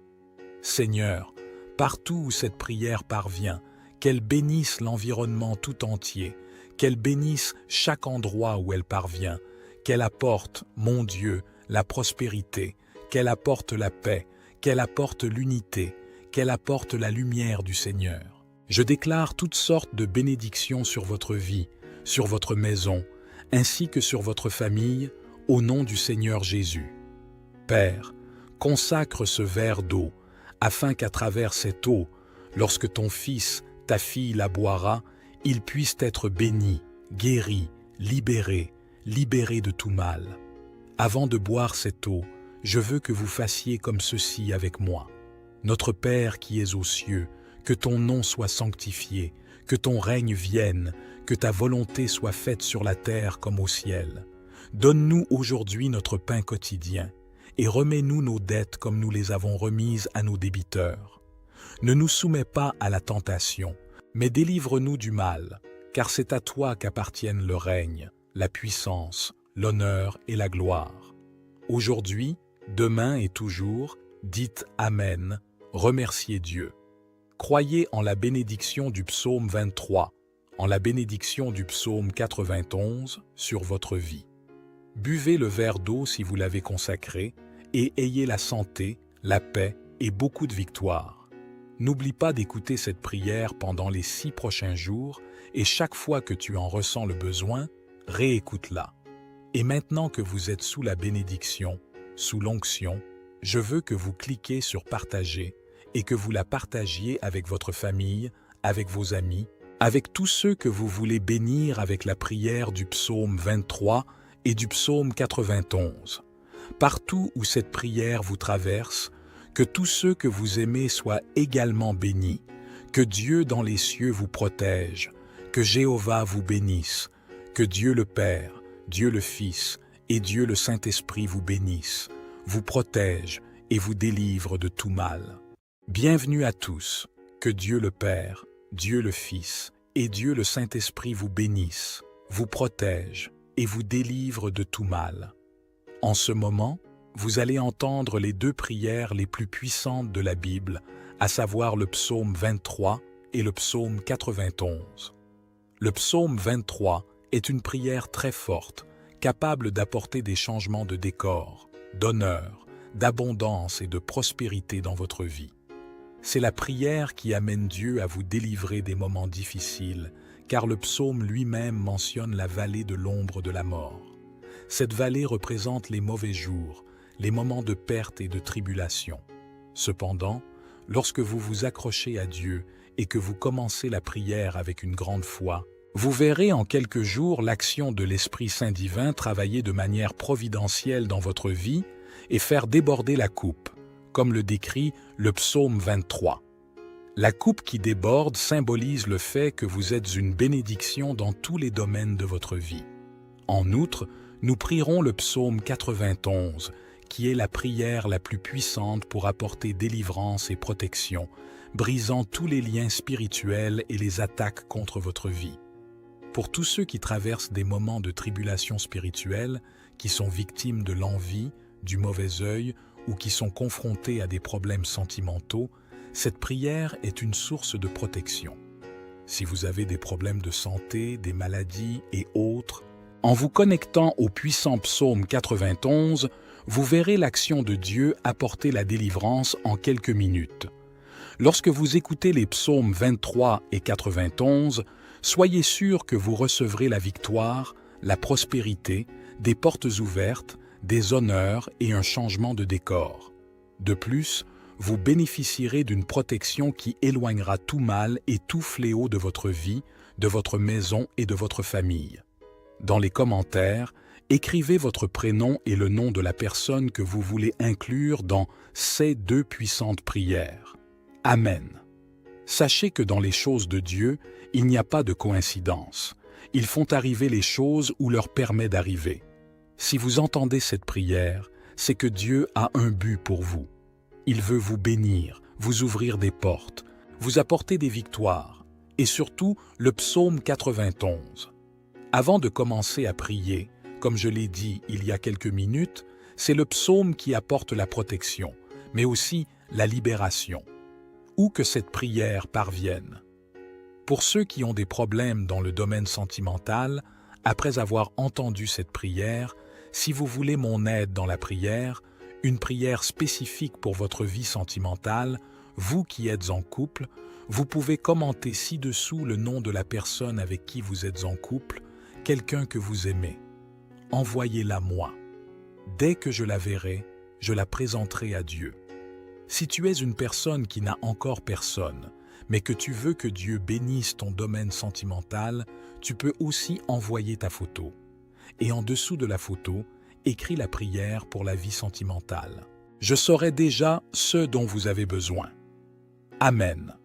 Seigneur, partout où cette prière parvient, qu'elle bénisse l'environnement tout entier, qu'elle bénisse chaque endroit où elle parvient, qu'elle apporte, mon Dieu, la prospérité, qu'elle apporte la paix, qu'elle apporte l'unité, qu'elle apporte la lumière du Seigneur. Je déclare toutes sortes de bénédictions sur votre vie, sur votre maison, ainsi que sur votre famille, au nom du Seigneur Jésus. Père, consacre ce verre d'eau, afin qu'à travers cette eau, lorsque ton fils, ta fille la boira, il puisse être béni, guéri, libéré de tout mal. Avant de boire cette eau, je veux que vous fassiez comme ceci avec moi. Notre Père qui es aux cieux, que ton nom soit sanctifié, que ton règne vienne, que ta volonté soit faite sur la terre comme au ciel. Donne-nous aujourd'hui notre pain quotidien, et remets-nous nos dettes comme nous les avons remises à nos débiteurs. Ne nous soumets pas à la tentation, mais délivre-nous du mal, car c'est à toi qu'appartiennent le règne, la puissance, l'honneur et la gloire. Aujourd'hui, demain et toujours, dites Amen, remerciez Dieu. Croyez en la bénédiction du psaume 23, en la bénédiction du psaume 91 sur votre vie. Buvez le verre d'eau si vous l'avez consacré et ayez la santé, la paix et beaucoup de victoire. N'oublie pas d'écouter cette prière pendant les 6 prochains jours et chaque fois que tu en ressens le besoin, réécoute-la. Et maintenant que vous êtes sous la bénédiction, sous l'onction, je veux que vous cliquiez sur « Partager » et que vous la partagiez avec votre famille, avec vos amis, avec tous ceux que vous voulez bénir avec la prière du psaume 23 et du psaume 91. Partout où cette prière vous traverse, que tous ceux que vous aimez soient également bénis, que Dieu dans les cieux vous protège, que Jéhovah vous bénisse, que Dieu le Père, Dieu le Fils et Dieu le Saint-Esprit vous bénissent, vous protège et vous délivre de tout mal. Bienvenue à tous, que Dieu le Père, Dieu le Fils et Dieu le Saint-Esprit vous bénissent, vous protège et vous délivre de tout mal. En ce moment, vous allez entendre les 2 prières les plus puissantes de la Bible, à savoir le psaume 23 et le psaume 91. Le psaume 23 est une prière très forte, capable d'apporter des changements de décor, d'honneur, d'abondance et de prospérité dans votre vie. C'est la prière qui amène Dieu à vous délivrer des moments difficiles, car le psaume lui-même mentionne la vallée de l'ombre de la mort. Cette vallée représente les mauvais jours, les moments de perte et de tribulation. Cependant, lorsque vous vous accrochez à Dieu et que vous commencez la prière avec une grande foi, vous verrez en quelques jours l'action de l'Esprit Saint divin travailler de manière providentielle dans votre vie et faire déborder la coupe, comme le décrit le psaume 23. La coupe qui déborde symbolise le fait que vous êtes une bénédiction dans tous les domaines de votre vie. En outre, nous prierons le psaume 91, qui est la prière la plus puissante pour apporter délivrance et protection, brisant tous les liens spirituels et les attaques contre votre vie. Pour tous ceux qui traversent des moments de tribulation spirituelle, qui sont victimes de l'envie, du mauvais œil ou qui sont confrontés à des problèmes sentimentaux, cette prière est une source de protection. Si vous avez des problèmes de santé, des maladies et autres, en vous connectant au puissant psaume 91, vous verrez l'action de Dieu apporter la délivrance en quelques minutes. Lorsque vous écoutez les psaumes 23 et 91, soyez sûr que vous recevrez la victoire, la prospérité, des portes ouvertes, des honneurs et un changement de décor. De plus, vous bénéficierez d'une protection qui éloignera tout mal et tout fléau de votre vie, de votre maison et de votre famille. Dans les commentaires, écrivez votre prénom et le nom de la personne que vous voulez inclure dans ces 2 puissantes prières. Amen. Sachez que dans les choses de Dieu, il n'y a pas de coïncidence. Ils font arriver les choses ou leur permet d'arriver. Si vous entendez cette prière, c'est que Dieu a un but pour vous. Il veut vous bénir, vous ouvrir des portes, vous apporter des victoires, et surtout le psaume 91. Avant de commencer à prier, comme je l'ai dit il y a quelques minutes, c'est le psaume qui apporte la protection, mais aussi la libération. Où que cette prière parvienne. Pour ceux qui ont des problèmes dans le domaine sentimental, après avoir entendu cette prière, si vous voulez mon aide dans la prière, une prière spécifique pour votre vie sentimentale, vous qui êtes en couple, vous pouvez commenter ci-dessous le nom de la personne avec qui vous êtes en couple, quelqu'un que vous aimez. Envoyez-la moi. Dès que je la verrai, je la présenterai à Dieu. Si tu es une personne qui n'a encore personne, mais que tu veux que Dieu bénisse ton domaine sentimental, tu peux aussi envoyer ta photo. Et en dessous de la photo, écris la prière pour la vie sentimentale. Je saurai déjà ce dont vous avez besoin. Amen.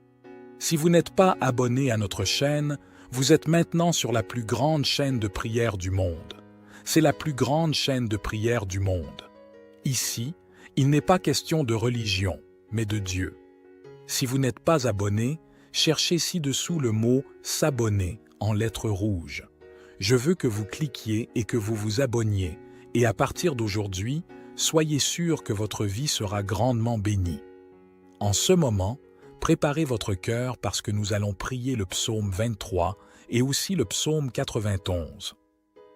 Si vous n'êtes pas abonné à notre chaîne, vous êtes maintenant sur la plus grande chaîne de prière du monde. C'est la plus grande chaîne de prière du monde. Ici, il n'est pas question de religion, mais de Dieu. Si vous n'êtes pas abonné, cherchez ci-dessous le mot « s'abonner » en lettres rouges. Je veux que vous cliquiez et que vous vous abonniez, et à partir d'aujourd'hui, soyez sûr que votre vie sera grandement bénie. En ce moment, préparez votre cœur parce que nous allons prier le psaume 23 et aussi le psaume 91.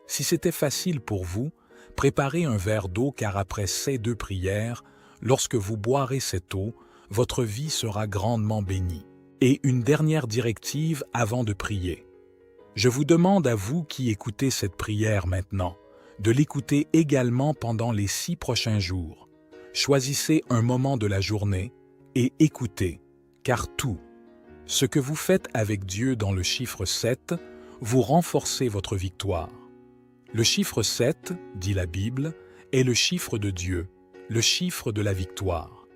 Si c'était facile pour vous, préparez un verre d'eau car après ces 2 prières, lorsque vous boirez cette eau, votre vie sera grandement bénie. Et une dernière directive avant de prier. Je vous demande à vous qui écoutez cette prière maintenant, de l'écouter également pendant les 6 prochains jours. Choisissez un moment de la journée et écoutez, car tout, ce que vous faites avec Dieu dans le chiffre 7, vous renforcez votre victoire. Le chiffre 7, dit la Bible, est le chiffre de Dieu, le chiffre de la victoire.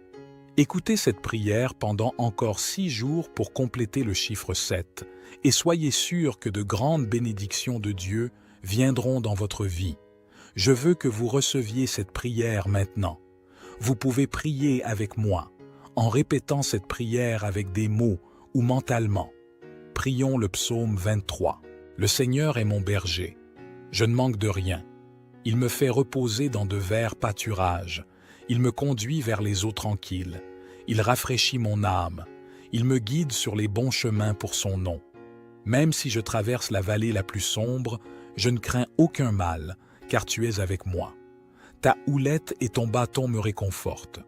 Écoutez cette prière pendant encore 6 jours pour compléter le chiffre 7 et soyez sûrs que de grandes bénédictions de Dieu viendront dans votre vie. Je veux que vous receviez cette prière maintenant. Vous pouvez prier avec moi, en répétant cette prière avec des mots ou mentalement. Prions le psaume 23. Le Seigneur est mon berger. Je ne manque de rien. Il me fait reposer dans de verts pâturages. Il me conduit vers les eaux tranquilles. Il rafraîchit mon âme. Il me guide sur les bons chemins pour son nom. Même si je traverse la vallée la plus sombre, je ne crains aucun mal, car tu es avec moi. Ta houlette et ton bâton me réconfortent.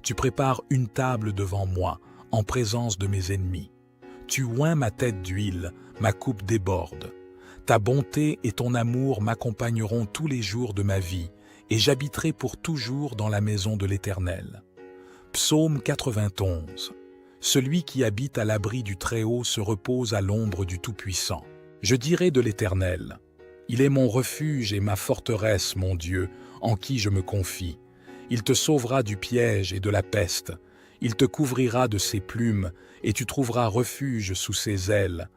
Tu prépares une table devant moi, en présence de mes ennemis. Tu oins ma tête d'huile, ma coupe déborde. Ta bonté et ton amour m'accompagneront tous les jours de ma vie, et j'habiterai pour toujours dans la maison de l'Éternel. Psaume 91. Celui qui habite à l'abri du Très-Haut se repose à l'ombre du Tout-Puissant. Je dirai de l'Éternel, il est mon refuge et ma forteresse, mon Dieu, en qui je me confie. Il te sauvera du piège et de la peste. Il te couvrira de ses plumes, et tu trouveras refuge sous ses ailes.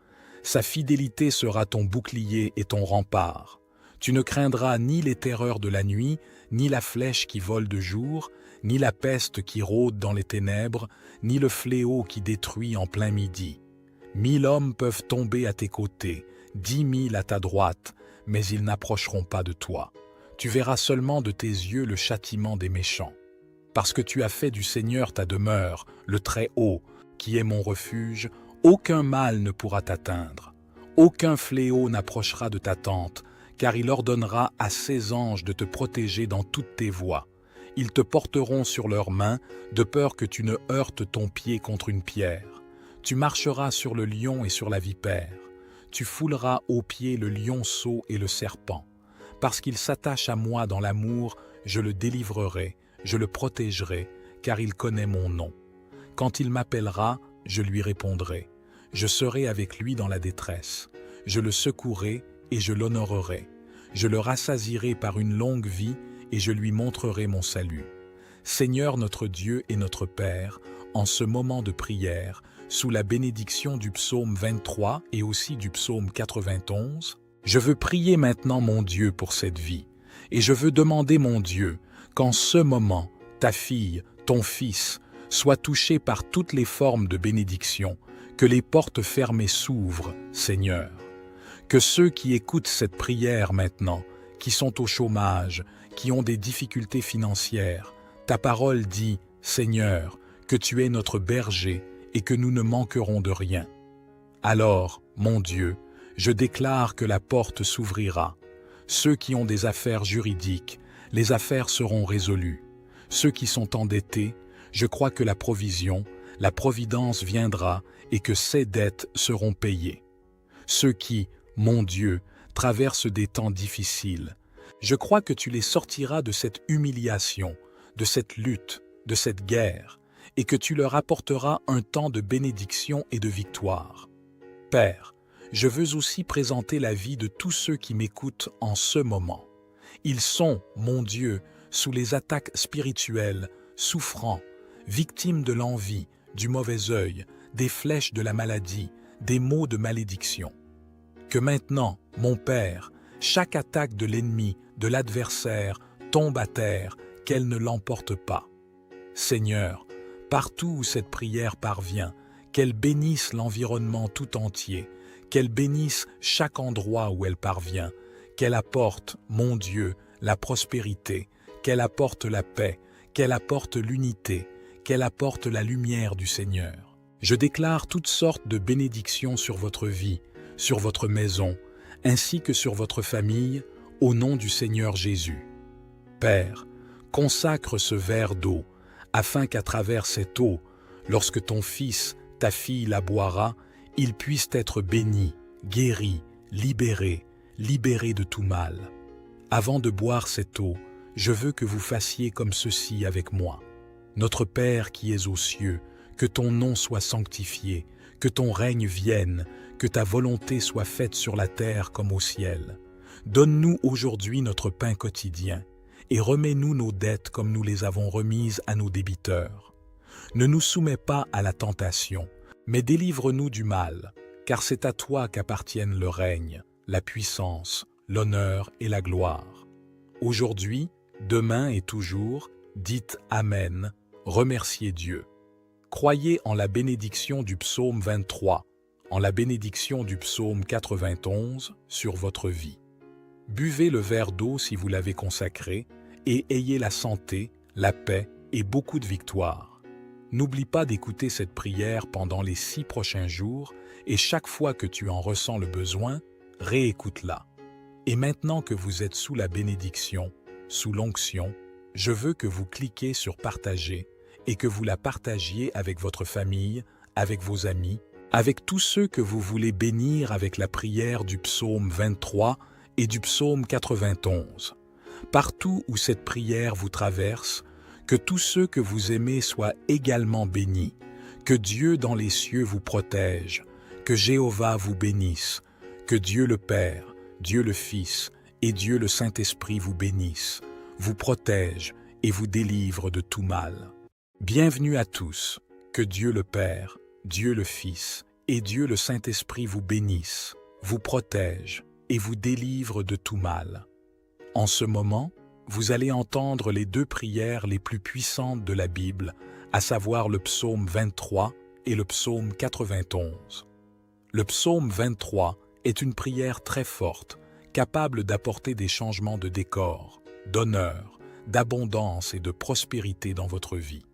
Sa fidélité sera ton bouclier et ton rempart. Tu ne craindras ni les terreurs de la nuit, ni la flèche qui vole de jour, ni la peste qui rôde dans les ténèbres, ni le fléau qui détruit en plein midi. 1000 hommes peuvent tomber à tes côtés, 10 000 à ta droite, mais ils n'approcheront pas de toi. Tu verras seulement de tes yeux le châtiment des méchants. Parce que tu as fait du Seigneur ta demeure, le Très-Haut, qui est mon refuge, aucun mal ne pourra t'atteindre. Aucun fléau n'approchera de ta tente, car il ordonnera à ses anges de te protéger dans toutes tes voies. Ils te porteront sur leurs mains, de peur que tu ne heurtes ton pied contre une pierre. Tu marcheras sur le lion et sur la vipère. Tu fouleras aux pieds le lionceau et le serpent. Parce qu'il s'attache à moi dans l'amour, je le délivrerai, je le protégerai, car il connaît mon nom. Quand il m'appellera, je lui répondrai. Je serai avec lui dans la détresse. Je le secouerai et je l'honorerai. Je le rassasierai par une longue vie et je lui montrerai mon salut. Seigneur notre Dieu et notre Père, en ce moment de prière, sous la bénédiction du psaume 23 et aussi du psaume 91, je veux prier maintenant mon Dieu pour cette vie, et je veux demander mon Dieu qu'en ce moment, ta fille, ton fils, soient touchés par toutes les formes de bénédiction, que les portes fermées s'ouvrent, Seigneur. Que ceux qui écoutent cette prière maintenant, qui sont au chômage, qui ont des difficultés financières, ta parole dit, Seigneur, que tu es notre berger et que nous ne manquerons de rien. Alors, mon Dieu, je déclare que la porte s'ouvrira. Ceux qui ont des affaires juridiques, les affaires seront résolues. Ceux qui sont endettés, je crois que la provision, la providence viendra et que ces dettes seront payées. Ceux qui, mon Dieu, traversent des temps difficiles, je crois que tu les sortiras de cette humiliation, de cette lutte, de cette guerre, et que tu leur apporteras un temps de bénédiction et de victoire. Père, je veux aussi présenter la vie de tous ceux qui m'écoutent en ce moment. Ils sont, mon Dieu, sous les attaques spirituelles, souffrants, victimes de l'envie, du mauvais œil, des flèches de la maladie, des maux de malédiction. Que maintenant, mon Père, chaque attaque de l'ennemi, de l'adversaire, tombe à terre, qu'elle ne l'emporte pas. Seigneur, partout où cette prière parvient, qu'elle bénisse l'environnement tout entier, qu'elle bénisse chaque endroit où elle parvient, qu'elle apporte, mon Dieu, la prospérité, qu'elle apporte la paix, qu'elle apporte l'unité, qu'elle apporte la lumière du Seigneur. Je déclare toutes sortes de bénédictions sur votre vie, sur votre maison, ainsi que sur votre famille, au nom du Seigneur Jésus. Père, consacre ce verre d'eau, afin qu'à travers cette eau, lorsque ton fils, ta fille la boira, il puisse être béni, guéri, libéré de tout mal. Avant de boire cette eau, je veux que vous fassiez comme ceci avec moi. Notre Père qui es aux cieux, que ton nom soit sanctifié, que ton règne vienne, que ta volonté soit faite sur la terre comme au ciel. Donne-nous aujourd'hui notre pain quotidien, et remets-nous nos dettes comme nous les avons remises à nos débiteurs. Ne nous soumets pas à la tentation, mais délivre-nous du mal, car c'est à toi qu'appartiennent le règne, la puissance, l'honneur et la gloire. Aujourd'hui, demain et toujours, dites Amen, remerciez Dieu. Croyez en la bénédiction du psaume 23, en la bénédiction du psaume 91 sur votre vie. Buvez le verre d'eau si vous l'avez consacré et ayez la santé, la paix et beaucoup de victoire. N'oublie pas d'écouter cette prière pendant les 6 prochains jours et chaque fois que tu en ressens le besoin, réécoute-la. Et maintenant que vous êtes sous la bénédiction, sous l'onction, je veux que vous cliquiez sur partager et que vous la partagiez avec votre famille, avec vos amis, avec tous ceux que vous voulez bénir avec la prière du psaume 23 et du psaume 91. Partout où cette prière vous traverse, que tous ceux que vous aimez soient également bénis, que Dieu dans les cieux vous protège, que Jéhovah vous bénisse, que Dieu le Père, Dieu le Fils et Dieu le Saint-Esprit vous bénissent, vous protège et vous délivre de tout mal. Bienvenue à tous, que Dieu le Père, Dieu le Fils et Dieu le Saint-Esprit vous bénissent, vous protègent et vous délivrent de tout mal. En ce moment, vous allez entendre les deux prières les plus puissantes de la Bible, à savoir le psaume 23 et le psaume 91. Le psaume 23 est une prière très forte, capable d'apporter des changements de décor, d'honneur, d'abondance et de prospérité dans votre vie.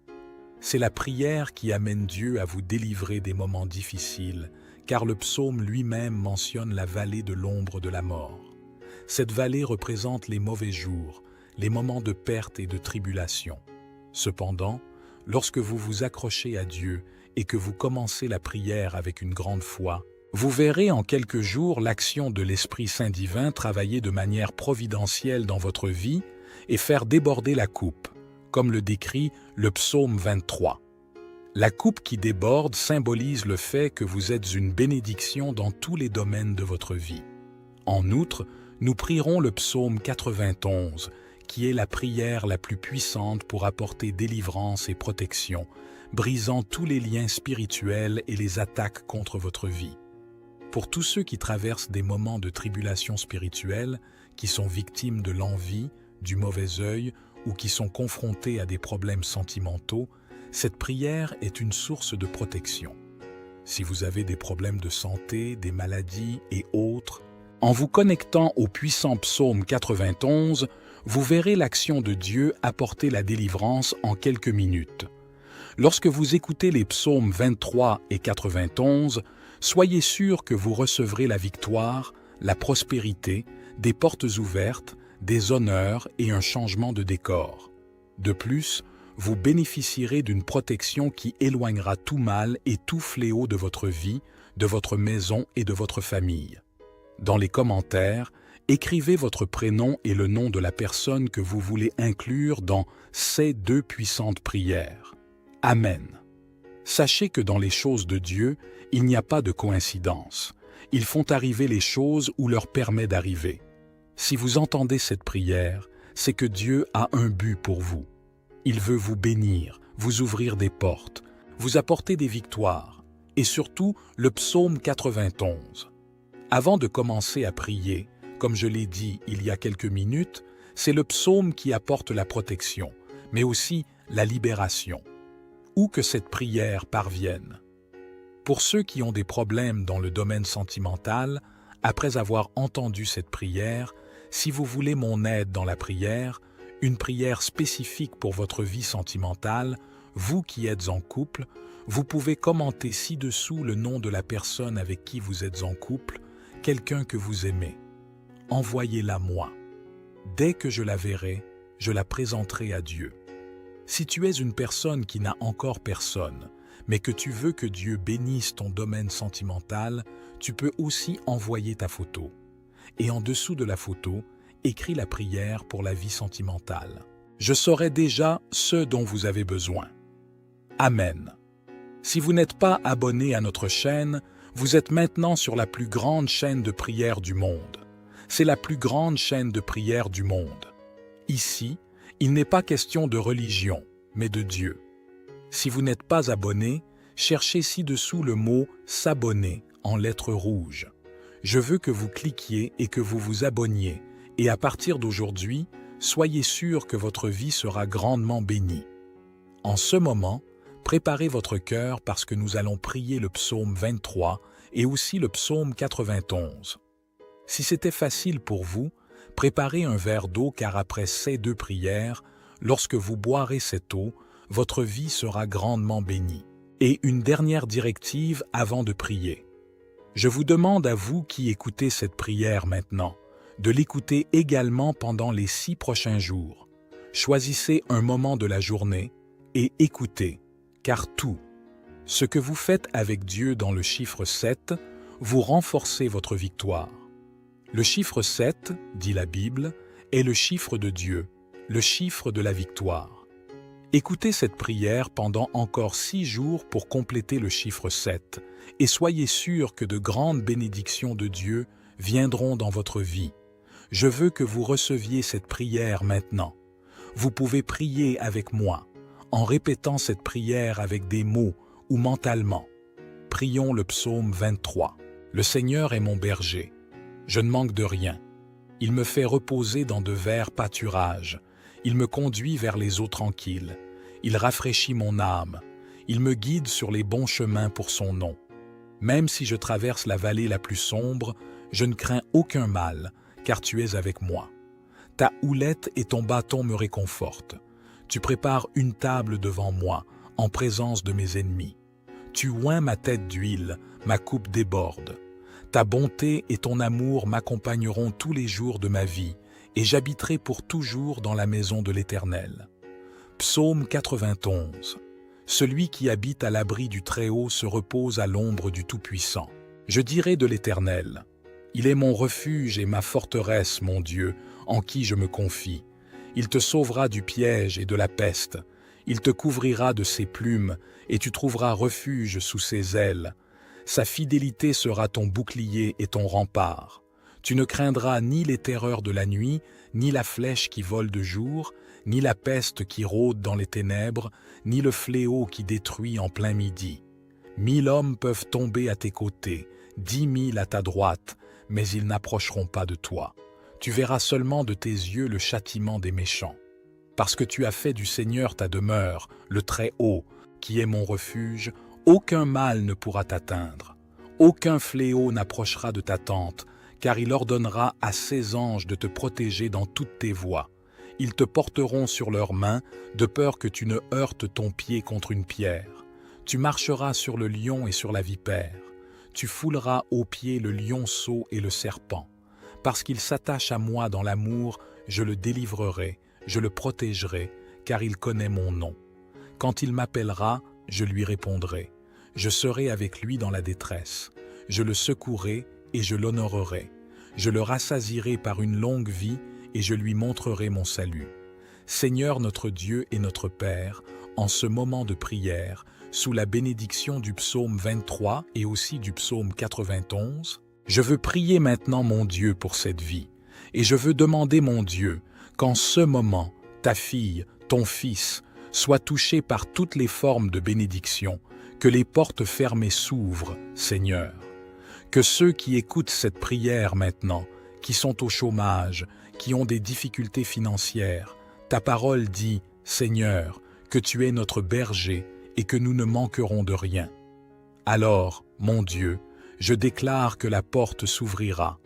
C'est la prière qui amène Dieu à vous délivrer des moments difficiles, car le psaume lui-même mentionne la vallée de l'ombre de la mort. Cette vallée représente les mauvais jours, les moments de perte et de tribulation. Cependant, lorsque vous vous accrochez à Dieu et que vous commencez la prière avec une grande foi, vous verrez en quelques jours l'action de l'Esprit Saint divin travailler de manière providentielle dans votre vie et faire déborder la coupe, comme le décrit le psaume 23. La coupe qui déborde symbolise le fait que vous êtes une bénédiction dans tous les domaines de votre vie. En outre, nous prierons le psaume 91, qui est la prière la plus puissante pour apporter délivrance et protection, brisant tous les liens spirituels et les attaques contre votre vie. Pour tous ceux qui traversent des moments de tribulation spirituelle, qui sont victimes de l'envie, du mauvais œil ou qui sont confrontés à des problèmes sentimentaux, cette prière est une source de protection. Si vous avez des problèmes de santé, des maladies et autres, en vous connectant au puissant psaume 91, vous verrez l'action de Dieu apporter la délivrance en quelques minutes. Lorsque vous écoutez les psaumes 23 et 91, soyez sûr que vous recevrez la victoire, la prospérité, des portes ouvertes, des honneurs et un changement de décor. De plus, vous bénéficierez d'une protection qui éloignera tout mal et tout fléau de votre vie, de votre maison et de votre famille. Dans les commentaires, écrivez votre prénom et le nom de la personne que vous voulez inclure dans ces deux puissantes prières. Amen. Sachez que dans les choses de Dieu, il n'y a pas de coïncidence. Ils font arriver les choses ou leur permet d'arriver. Si vous entendez cette prière, c'est que Dieu a un but pour vous. Il veut vous bénir, vous ouvrir des portes, vous apporter des victoires, et surtout le psaume 91. Avant de commencer à prier, comme je l'ai dit il y a quelques minutes, c'est le psaume qui apporte la protection, mais aussi la libération. Où que cette prière parvienne. Pour ceux qui ont des problèmes dans le domaine sentimental, après avoir entendu cette prière, si vous voulez mon aide dans la prière, une prière spécifique pour votre vie sentimentale, vous qui êtes en couple, vous pouvez commenter ci-dessous le nom de la personne avec qui vous êtes en couple, quelqu'un que vous aimez. Envoyez-la moi. Dès que je la verrai, je la présenterai à Dieu. Si tu es une personne qui n'a encore personne, mais que tu veux que Dieu bénisse ton domaine sentimental, tu peux aussi envoyer ta photo. Et en dessous de la photo, écris la prière pour la vie sentimentale. Je saurai déjà ce dont vous avez besoin. Amen. Si vous n'êtes pas abonné à notre chaîne, vous êtes maintenant sur la plus grande chaîne de prière du monde. C'est la plus grande chaîne de prière du monde. Ici, il n'est pas question de religion, mais de Dieu. Si vous n'êtes pas abonné, cherchez ci-dessous le mot « s'abonner » en lettres rouges. Je veux que vous cliquiez et que vous vous abonniez, et à partir d'aujourd'hui, soyez sûr que votre vie sera grandement bénie. En ce moment, préparez votre cœur parce que nous allons prier le psaume 23 et aussi le psaume 91. Si c'était facile pour vous, préparez un verre d'eau car après ces deux prières, lorsque vous boirez cette eau, votre vie sera grandement bénie. Et une dernière directive avant de prier. Je vous demande à vous qui écoutez cette prière maintenant, de l'écouter également pendant les 6 prochains jours. Choisissez un moment de la journée et écoutez, car tout, ce que vous faites avec Dieu dans le chiffre 7, vous renforcez votre victoire. Le chiffre 7, dit la Bible, est le chiffre de Dieu, le chiffre de la victoire. Écoutez cette prière pendant encore 6 jours pour compléter le chiffre 7 et soyez sûrs que de grandes bénédictions de Dieu viendront dans votre vie. Je veux que vous receviez cette prière maintenant. Vous pouvez prier avec moi. en répétant cette prière avec des mots ou mentalement. Prions le psaume 23. Le Seigneur est mon berger. Je ne manque de rien. Il me fait reposer dans de verts pâturages. Il me conduit vers les eaux tranquilles. Il rafraîchit mon âme. Il me guide sur les bons chemins pour son nom. Même si je traverse la vallée la plus sombre, je ne crains aucun mal, car tu es avec moi. Ta houlette et ton bâton me réconfortent. Tu prépares une table devant moi, en présence de mes ennemis. Tu oins ma tête d'huile, ma coupe déborde. Ta bonté et ton amour m'accompagneront tous les jours de ma vie, et j'habiterai pour toujours dans la maison de l'Éternel. Psaume 91. Celui qui habite à l'abri du Très-Haut se repose à l'ombre du Tout-Puissant. Je dirai de l'Éternel: il est mon refuge et ma forteresse, mon Dieu, en qui je me confie. Il te sauvera du piège et de la peste. Il te couvrira de ses plumes, et tu trouveras refuge sous ses ailes. Sa fidélité sera ton bouclier et ton rempart. Tu ne craindras ni les terreurs de la nuit, ni la flèche qui vole de jour, ni la peste qui rôde dans les ténèbres, ni le fléau qui détruit en plein midi. 1000 hommes peuvent tomber à tes côtés, 10 000 à ta droite, mais ils n'approcheront pas de toi. Tu verras seulement de tes yeux le châtiment des méchants. Parce que tu as fait du Seigneur ta demeure, le Très-Haut, qui est mon refuge, aucun mal ne pourra t'atteindre. Aucun fléau n'approchera de ta tente, car il ordonnera à ses anges de te protéger dans toutes tes voies. Ils te porteront sur leurs mains, de peur que tu ne heurtes ton pied contre une pierre. Tu marcheras sur le lion et sur la vipère. Tu fouleras aux pieds le lionceau et le serpent. Parce qu'il s'attache à moi dans l'amour, je le délivrerai, je le protégerai, car il connaît mon nom. Quand il m'appellera, je lui répondrai. Je serai avec lui dans la détresse. Je le secouerai et je l'honorerai. Je le rassasierai par une longue vie et je lui montrerai mon salut. Seigneur notre Dieu et notre Père, en ce moment de prière, sous la bénédiction du psaume 23 et aussi du psaume 91, je veux prier maintenant mon Dieu pour cette vie. Et je veux demander mon Dieu qu'en ce moment, ta fille, ton fils, soient touchés par toutes les formes de bénédiction, que les portes fermées s'ouvrent, Seigneur. Que ceux qui écoutent cette prière maintenant, qui sont au chômage, qui ont des difficultés financières, ta parole dit, Seigneur, que tu es notre berger et que nous ne manquerons de rien. Alors, mon Dieu, je déclare que la porte s'ouvrira.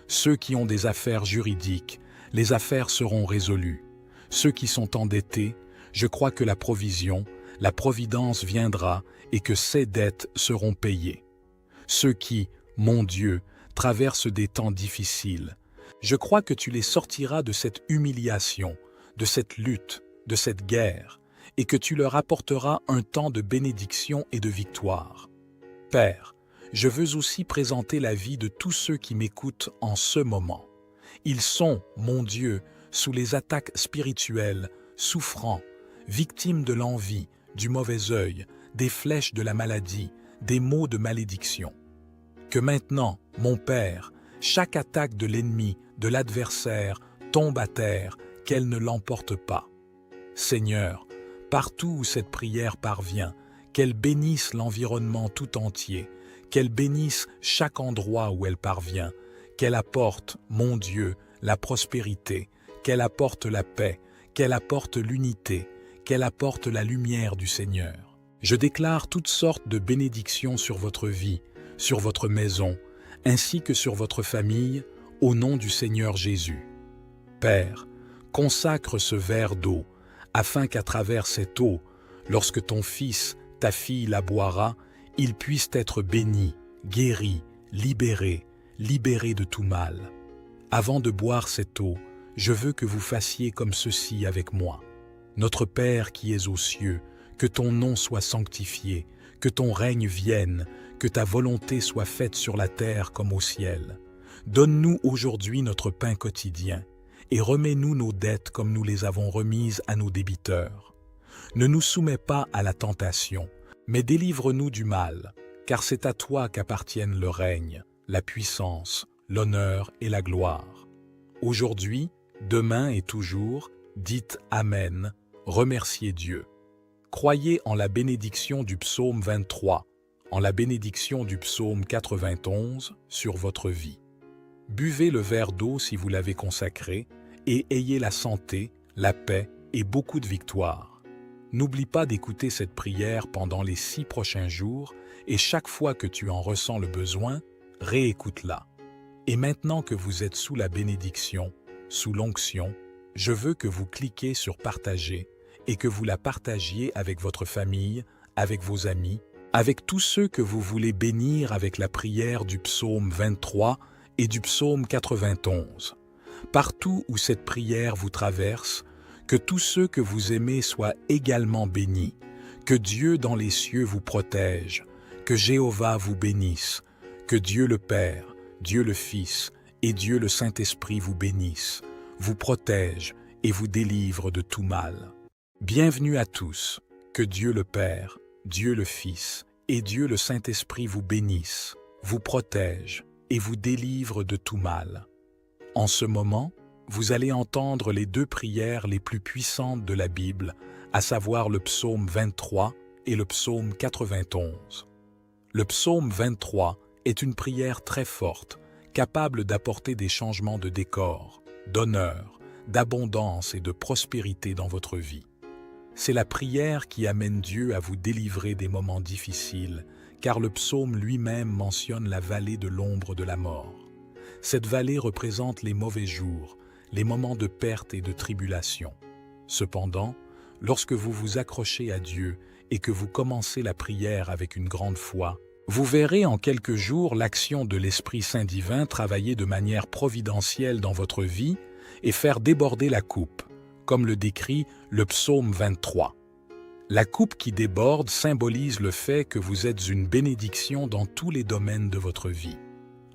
Ceux qui ont des affaires juridiques, les affaires seront résolues. Ceux qui sont endettés, je crois que la provision, la providence viendra et que ces dettes seront payées. Ceux qui, mon Dieu, traversent des temps difficiles, je crois que tu les sortiras de cette humiliation, de cette lutte, de cette guerre, et que tu leur apporteras un temps de bénédiction et de victoire. Père, je veux aussi présenter la vie de tous ceux qui m'écoutent en ce moment. Ils sont, mon Dieu, sous les attaques spirituelles, souffrants, victimes de l'envie, du mauvais œil, des flèches de la maladie, des maux de malédiction. Que maintenant, mon Père, chaque attaque de l'ennemi, de l'adversaire, tombe à terre, qu'elle ne l'emporte pas. Seigneur, partout où cette prière parvient, qu'elle bénisse l'environnement tout entier, qu'elle bénisse chaque endroit où elle parvient, qu'elle apporte, mon Dieu, la prospérité, qu'elle apporte la paix, qu'elle apporte l'unité, qu'elle apporte la lumière du Seigneur. Je déclare toutes sortes de bénédictions sur votre vie, sur votre maison, ainsi que sur votre famille, au nom du Seigneur Jésus. Père, consacre ce verre d'eau, afin qu'à travers cette eau, lorsque ton fils, ta fille la boira, il puisse être béni, guéri, libéré de tout mal. Avant de boire cette eau, je veux que vous fassiez comme ceci avec moi. Notre Père qui es aux cieux, que ton nom soit sanctifié, que ton règne vienne, que ta volonté soit faite sur la terre comme au ciel. Donne-nous aujourd'hui notre pain quotidien, et remets-nous nos dettes comme nous les avons remises à nos débiteurs. Ne nous soumets pas à la tentation, mais délivre-nous du mal, car c'est à toi qu'appartiennent le règne, la puissance, l'honneur et la gloire. Aujourd'hui, demain et toujours, dites Amen, remerciez Dieu. Croyez en la bénédiction du psaume 23, en la bénédiction du psaume 91 sur votre vie. Buvez le verre d'eau si vous l'avez consacré et ayez la santé, la paix et beaucoup de victoire. N'oublie pas d'écouter cette prière pendant les 6 prochains jours et chaque fois que tu en ressens le besoin, réécoute-la. Et maintenant que vous êtes sous la bénédiction, sous l'onction, je veux que vous cliquiez sur partager et que vous la partagiez avec votre famille, avec vos amis, avec tous ceux que vous voulez bénir avec la prière du psaume 23 et du psaume 91. Partout où cette prière vous traverse, que tous ceux que vous aimez soient également bénis, que Dieu dans les cieux vous protège, que Jéhovah vous bénisse, que Dieu le Père, Dieu le Fils et Dieu le Saint-Esprit vous bénissent, vous protège et vous délivre de tout mal. Bienvenue à tous, que Dieu le Père, Dieu le Fils et Dieu le Saint-Esprit vous bénissent, vous protège et vous délivre de tout mal. En ce moment, vous allez entendre les 2 prières les plus puissantes de la Bible, à savoir le psaume 23 et le psaume 91. Le psaume 23 est une prière très forte, capable d'apporter des changements de décor, d'honneur, d'abondance et de prospérité dans votre vie. C'est la prière qui amène Dieu à vous délivrer des moments difficiles, car le psaume lui-même mentionne la vallée de l'ombre de la mort. Cette vallée représente les mauvais jours, les moments de perte et de tribulation. Cependant, lorsque vous vous accrochez à Dieu et que vous commencez la prière avec une grande foi, vous verrez en quelques jours l'action de l'Esprit Saint divin travailler de manière providentielle dans votre vie et faire déborder la coupe, comme le décrit le psaume 23. La coupe qui déborde symbolise le fait que vous êtes une bénédiction dans tous les domaines de votre vie.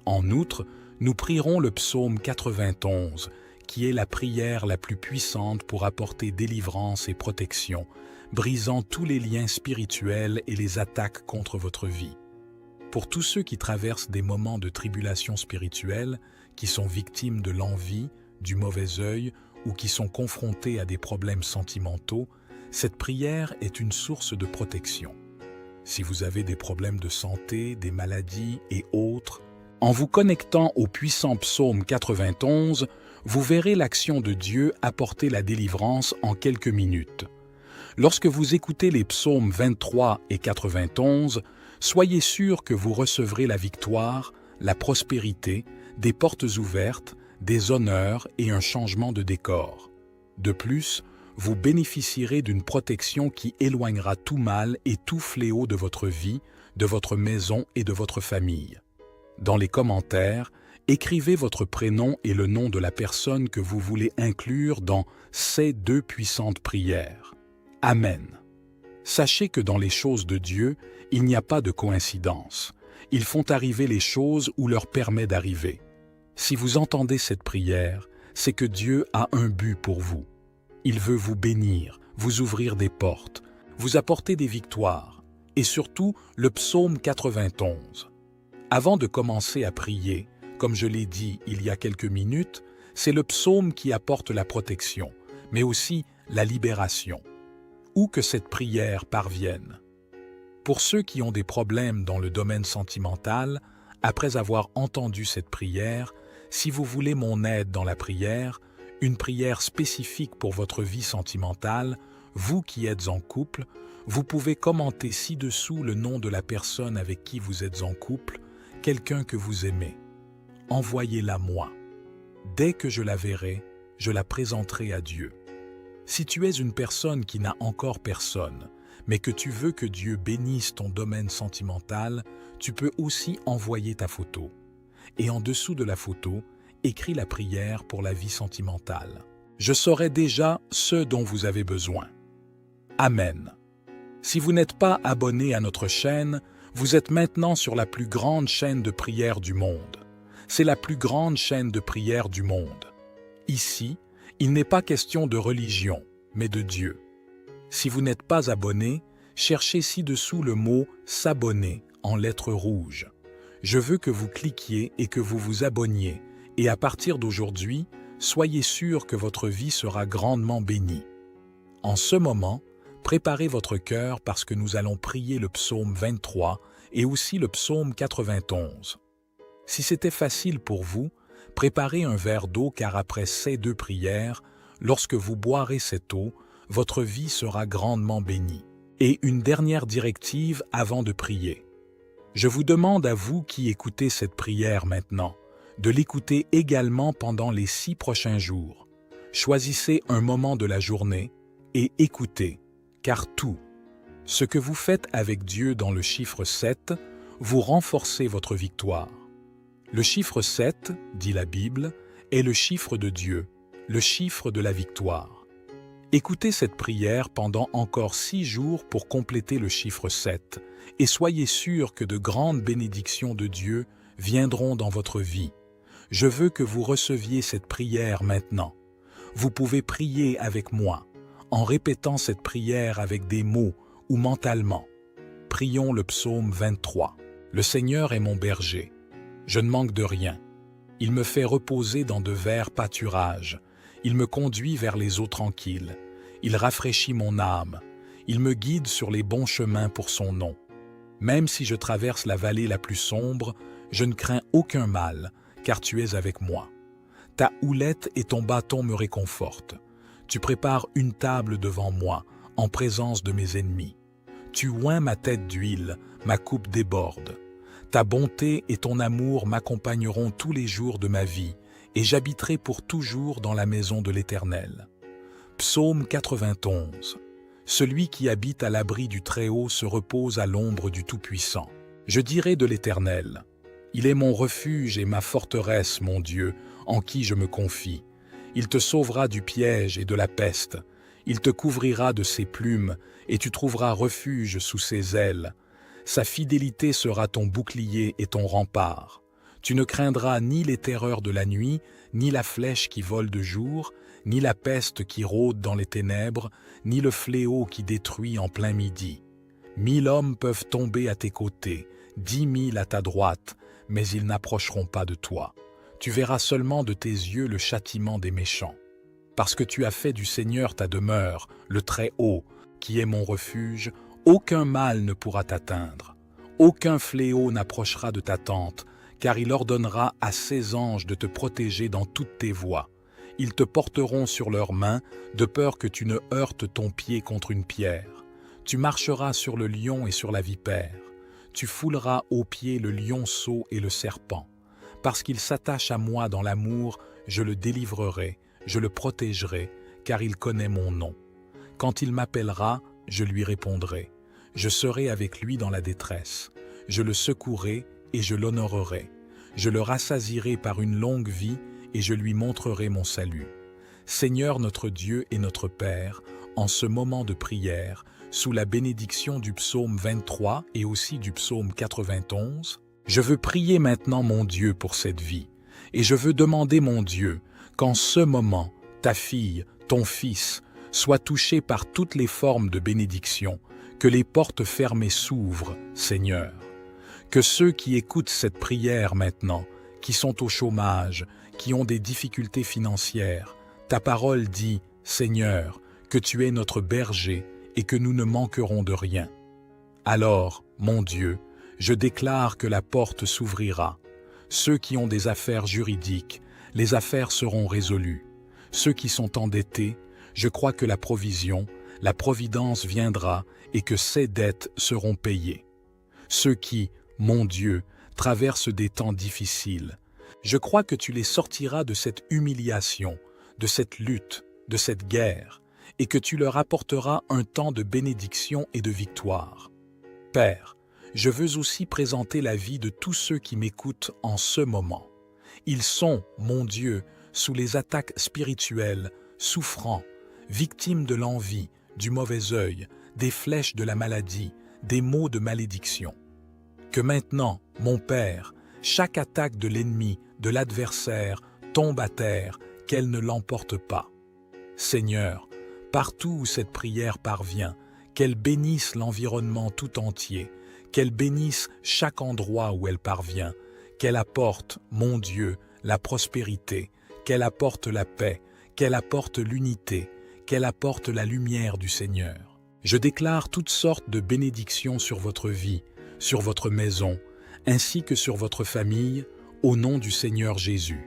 En outre, nous prierons le psaume 91, qui est la prière la plus puissante pour apporter délivrance et protection, brisant tous les liens spirituels et les attaques contre votre vie. Pour tous ceux qui traversent des moments de tribulation spirituelle, qui sont victimes de l'envie, du mauvais œil ou qui sont confrontés à des problèmes sentimentaux, cette prière est une source de protection. Si vous avez des problèmes de santé, des maladies et autres, en vous connectant au puissant psaume 91, vous verrez l'action de Dieu apporter la délivrance en quelques minutes. Lorsque vous écoutez les psaumes 23 et 91, soyez sûr que vous recevrez la victoire, la prospérité, des portes ouvertes, des honneurs et un changement de décor. De plus, vous bénéficierez d'une protection qui éloignera tout mal et tout fléau de votre vie, de votre maison et de votre famille. Dans les commentaires, écrivez votre prénom et le nom de la personne que vous voulez inclure dans ces 2 puissantes prières. Amen. Sachez que dans les choses de Dieu, il n'y a pas de coïncidence. Ils font arriver les choses où leur permet d'arriver. Si vous entendez cette prière, c'est que Dieu a un but pour vous. Il veut vous bénir, vous ouvrir des portes, vous apporter des victoires, et surtout le psaume 91. Avant de commencer à prier, comme je l'ai dit il y a quelques minutes, c'est le psaume qui apporte la protection, mais aussi la libération. Où que cette prière parvienne. Pour ceux qui ont des problèmes dans le domaine sentimental, après avoir entendu cette prière, si vous voulez mon aide dans la prière, une prière spécifique pour votre vie sentimentale, vous qui êtes en couple, vous pouvez commenter ci-dessous le nom de la personne avec qui vous êtes en couple, quelqu'un que vous aimez. Envoyez-la moi. Dès que je la verrai, je la présenterai à Dieu. Si tu es une personne qui n'a encore personne, mais que tu veux que Dieu bénisse ton domaine sentimental, tu peux aussi envoyer ta photo. Et en dessous de la photo, écris la prière pour la vie sentimentale. Je saurai déjà ce dont vous avez besoin. Amen. Si vous n'êtes pas abonné à notre chaîne, vous êtes maintenant sur la plus grande chaîne de prière du monde. C'est la plus grande chaîne de prière du monde. Ici, il n'est pas question de religion, mais de Dieu. Si vous n'êtes pas abonné, cherchez ci-dessous le mot « s'abonner » en lettres rouges. Je veux que vous cliquiez et que vous vous abonniez, et à partir d'aujourd'hui, soyez sûr que votre vie sera grandement bénie. En ce moment, Préparez votre cœur parce que nous allons prier le psaume 23 et aussi le psaume 91. Si c'était facile pour vous, préparez un verre d'eau car après ces deux prières, lorsque vous boirez cette eau, votre vie sera grandement bénie. Et une dernière directive avant de prier. Je vous demande à vous qui écoutez cette prière maintenant, de l'écouter également pendant les 6 prochains jours. Choisissez un moment de la journée et écoutez, car tout, ce que vous faites avec Dieu dans le chiffre 7, vous renforcez votre victoire. Le chiffre 7, dit la Bible, est le chiffre de Dieu, le chiffre de la victoire. Écoutez cette prière pendant encore 6 jours pour compléter le chiffre 7 et soyez sûrs que de grandes bénédictions de Dieu viendront dans votre vie. Je veux que vous receviez cette prière maintenant. Vous pouvez prier avec moi, en répétant cette prière avec des mots ou mentalement. Prions le psaume 23. Le Seigneur est mon berger. Je ne manque de rien. Il me fait reposer dans de verts pâturages. Il me conduit vers les eaux tranquilles. Il rafraîchit mon âme. Il me guide sur les bons chemins pour son nom. Même si je traverse la vallée la plus sombre, je ne crains aucun mal, car tu es avec moi. Ta houlette et ton bâton me réconfortent. Tu prépares une table devant moi, en présence de mes ennemis. Tu oins ma tête d'huile, ma coupe déborde. Ta bonté et ton amour m'accompagneront tous les jours de ma vie, et j'habiterai pour toujours dans la maison de l'Éternel. Psaume 91. Celui qui habite à l'abri du Très-Haut se repose à l'ombre du Tout-Puissant. Je dirai de l'Éternel, il est mon refuge et ma forteresse, mon Dieu, en qui je me confie. Il te sauvera du piège et de la peste. Il te couvrira de ses plumes, et tu trouveras refuge sous ses ailes. Sa fidélité sera ton bouclier et ton rempart. Tu ne craindras ni les terreurs de la nuit, ni la flèche qui vole de jour, ni la peste qui rôde dans les ténèbres, ni le fléau qui détruit en plein midi. 1000 hommes peuvent tomber à tes côtés, 10 000 à ta droite, mais ils n'approcheront pas de toi. Tu verras seulement de tes yeux le châtiment des méchants. Parce que tu as fait du Seigneur ta demeure, le Très-Haut, qui est mon refuge, aucun mal ne pourra t'atteindre. Aucun fléau n'approchera de ta tente, car il ordonnera à ses anges de te protéger dans toutes tes voies. Ils te porteront sur leurs mains, de peur que tu ne heurtes ton pied contre une pierre. Tu marcheras sur le lion et sur la vipère. Tu fouleras aux pieds le lionceau et le serpent. Parce qu'il s'attache à moi dans l'amour, je le délivrerai, je le protégerai, car il connaît mon nom. Quand il m'appellera, je lui répondrai. Je serai avec lui dans la détresse. Je le secouerai et je l'honorerai. Je le rassasierai par une longue vie et je lui montrerai mon salut. Seigneur notre Dieu et notre Père, en ce moment de prière, sous la bénédiction du psaume 23 et aussi du psaume 91, je veux prier maintenant mon Dieu pour cette vie, et je veux demander mon Dieu qu'en ce moment, ta fille, ton fils, soient touchés par toutes les formes de bénédiction, que les portes fermées s'ouvrent, Seigneur. Que ceux qui écoutent cette prière maintenant, qui sont au chômage, qui ont des difficultés financières, ta parole dit, Seigneur, que tu es notre berger et que nous ne manquerons de rien. Alors, mon Dieu, je déclare que la porte s'ouvrira. Ceux qui ont des affaires juridiques, les affaires seront résolues. Ceux qui sont endettés, je crois que la provision, la providence viendra et que ces dettes seront payées. Ceux qui, mon Dieu, traversent des temps difficiles, je crois que tu les sortiras de cette humiliation, de cette lutte, de cette guerre, et que tu leur apporteras un temps de bénédiction et de victoire. Père, je veux aussi présenter la vie de tous ceux qui m'écoutent en ce moment. Ils sont, mon Dieu, sous les attaques spirituelles, souffrants, victimes de l'envie, du mauvais œil, des flèches de la maladie, des maux de malédiction. Que maintenant, mon Père, chaque attaque de l'ennemi, de l'adversaire, tombe à terre, qu'elle ne l'emporte pas. Seigneur, partout où cette prière parvient, qu'elle bénisse l'environnement tout entier, qu'elle bénisse chaque endroit où elle parvient, qu'elle apporte, mon Dieu, la prospérité, qu'elle apporte la paix, qu'elle apporte l'unité, qu'elle apporte la lumière du Seigneur. Je déclare toutes sortes de bénédictions sur votre vie, sur votre maison, ainsi que sur votre famille, au nom du Seigneur Jésus.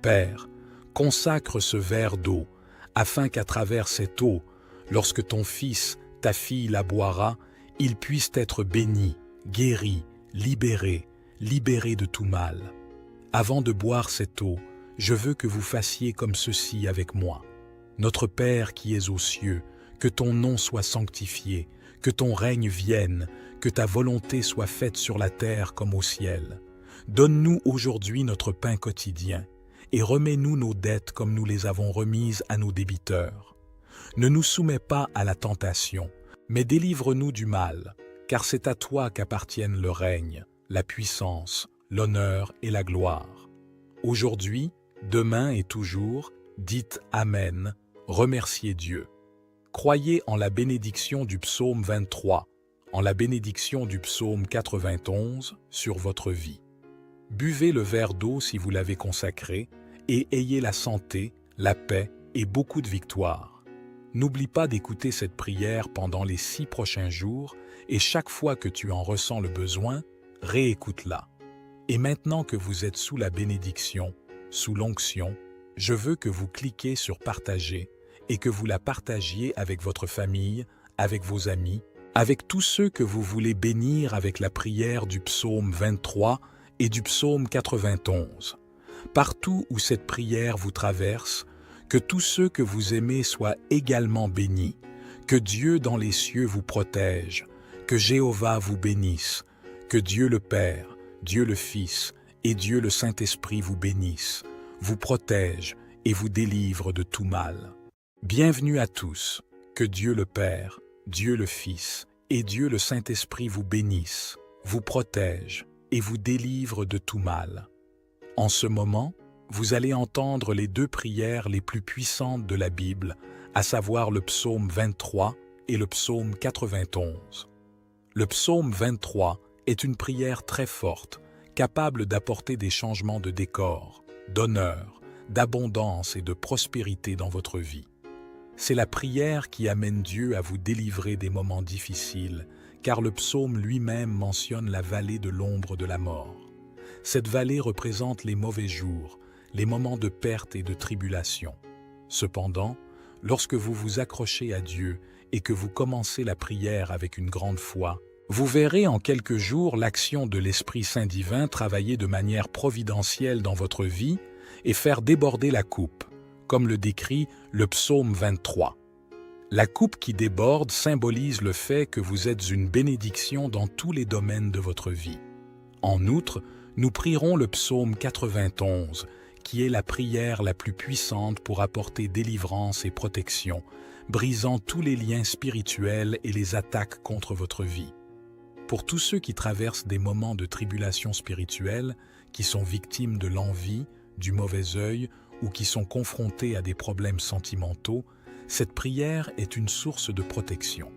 Père, consacre ce verre d'eau, afin qu'à travers cette eau, lorsque ton fils, ta fille la boira, il puisse être béni, guéri, libéré de tout mal. Avant de boire cette eau, je veux que vous fassiez comme ceci avec moi. Notre Père qui es aux cieux, que ton nom soit sanctifié, que ton règne vienne, que ta volonté soit faite sur la terre comme au ciel. Donne-nous aujourd'hui notre pain quotidien, et remets-nous nos dettes comme nous les avons remises à nos débiteurs. Ne nous soumets pas à la tentation, mais délivre-nous du mal, car c'est à toi qu'appartiennent le règne, la puissance, l'honneur et la gloire. Aujourd'hui, demain et toujours, dites Amen, remerciez Dieu. Croyez en la bénédiction du psaume 23, en la bénédiction du psaume 91 sur votre vie. Buvez le verre d'eau si vous l'avez consacré et ayez la santé, la paix et beaucoup de victoire. N'oublie pas d'écouter cette prière pendant les 6 prochains jours et chaque fois que tu en ressens le besoin, réécoute-la. Et maintenant que vous êtes sous la bénédiction, sous l'onction, je veux que vous cliquiez sur « Partager » et que vous la partagiez avec votre famille, avec vos amis, avec tous ceux que vous voulez bénir avec la prière du psaume 23 et du psaume 91. Partout où cette prière vous traverse, que tous ceux que vous aimez soient également bénis, que Dieu dans les cieux vous protège, que Jéhovah vous bénisse, que Dieu le Père, Dieu le Fils et Dieu le Saint-Esprit vous bénissent, vous protège et vous délivre de tout mal. Bienvenue à tous, que Dieu le Père, Dieu le Fils et Dieu le Saint-Esprit vous bénissent, vous protège et vous délivre de tout mal. En ce moment, vous allez entendre les 2 prières les plus puissantes de la Bible, à savoir le psaume 23 et le psaume 91. Le psaume 23 est une prière très forte, capable d'apporter des changements de décor, d'honneur, d'abondance et de prospérité dans votre vie. C'est la prière qui amène Dieu à vous délivrer des moments difficiles, car le psaume lui-même mentionne la vallée de l'ombre de la mort. Cette vallée représente les mauvais jours, les moments de perte et de tribulation. Cependant, lorsque vous vous accrochez à Dieu et que vous commencez la prière avec une grande foi, vous verrez en quelques jours l'action de l'Esprit Saint divin travailler de manière providentielle dans votre vie et faire déborder la coupe, comme le décrit le psaume 23. La coupe qui déborde symbolise le fait que vous êtes une bénédiction dans tous les domaines de votre vie. En outre, nous prierons le psaume 91, qui est la prière la plus puissante pour apporter délivrance et protection, brisant tous les liens spirituels et les attaques contre votre vie. Pour tous ceux qui traversent des moments de tribulation spirituelle, qui sont victimes de l'envie, du mauvais œil ou qui sont confrontés à des problèmes sentimentaux, cette prière est une source de protection.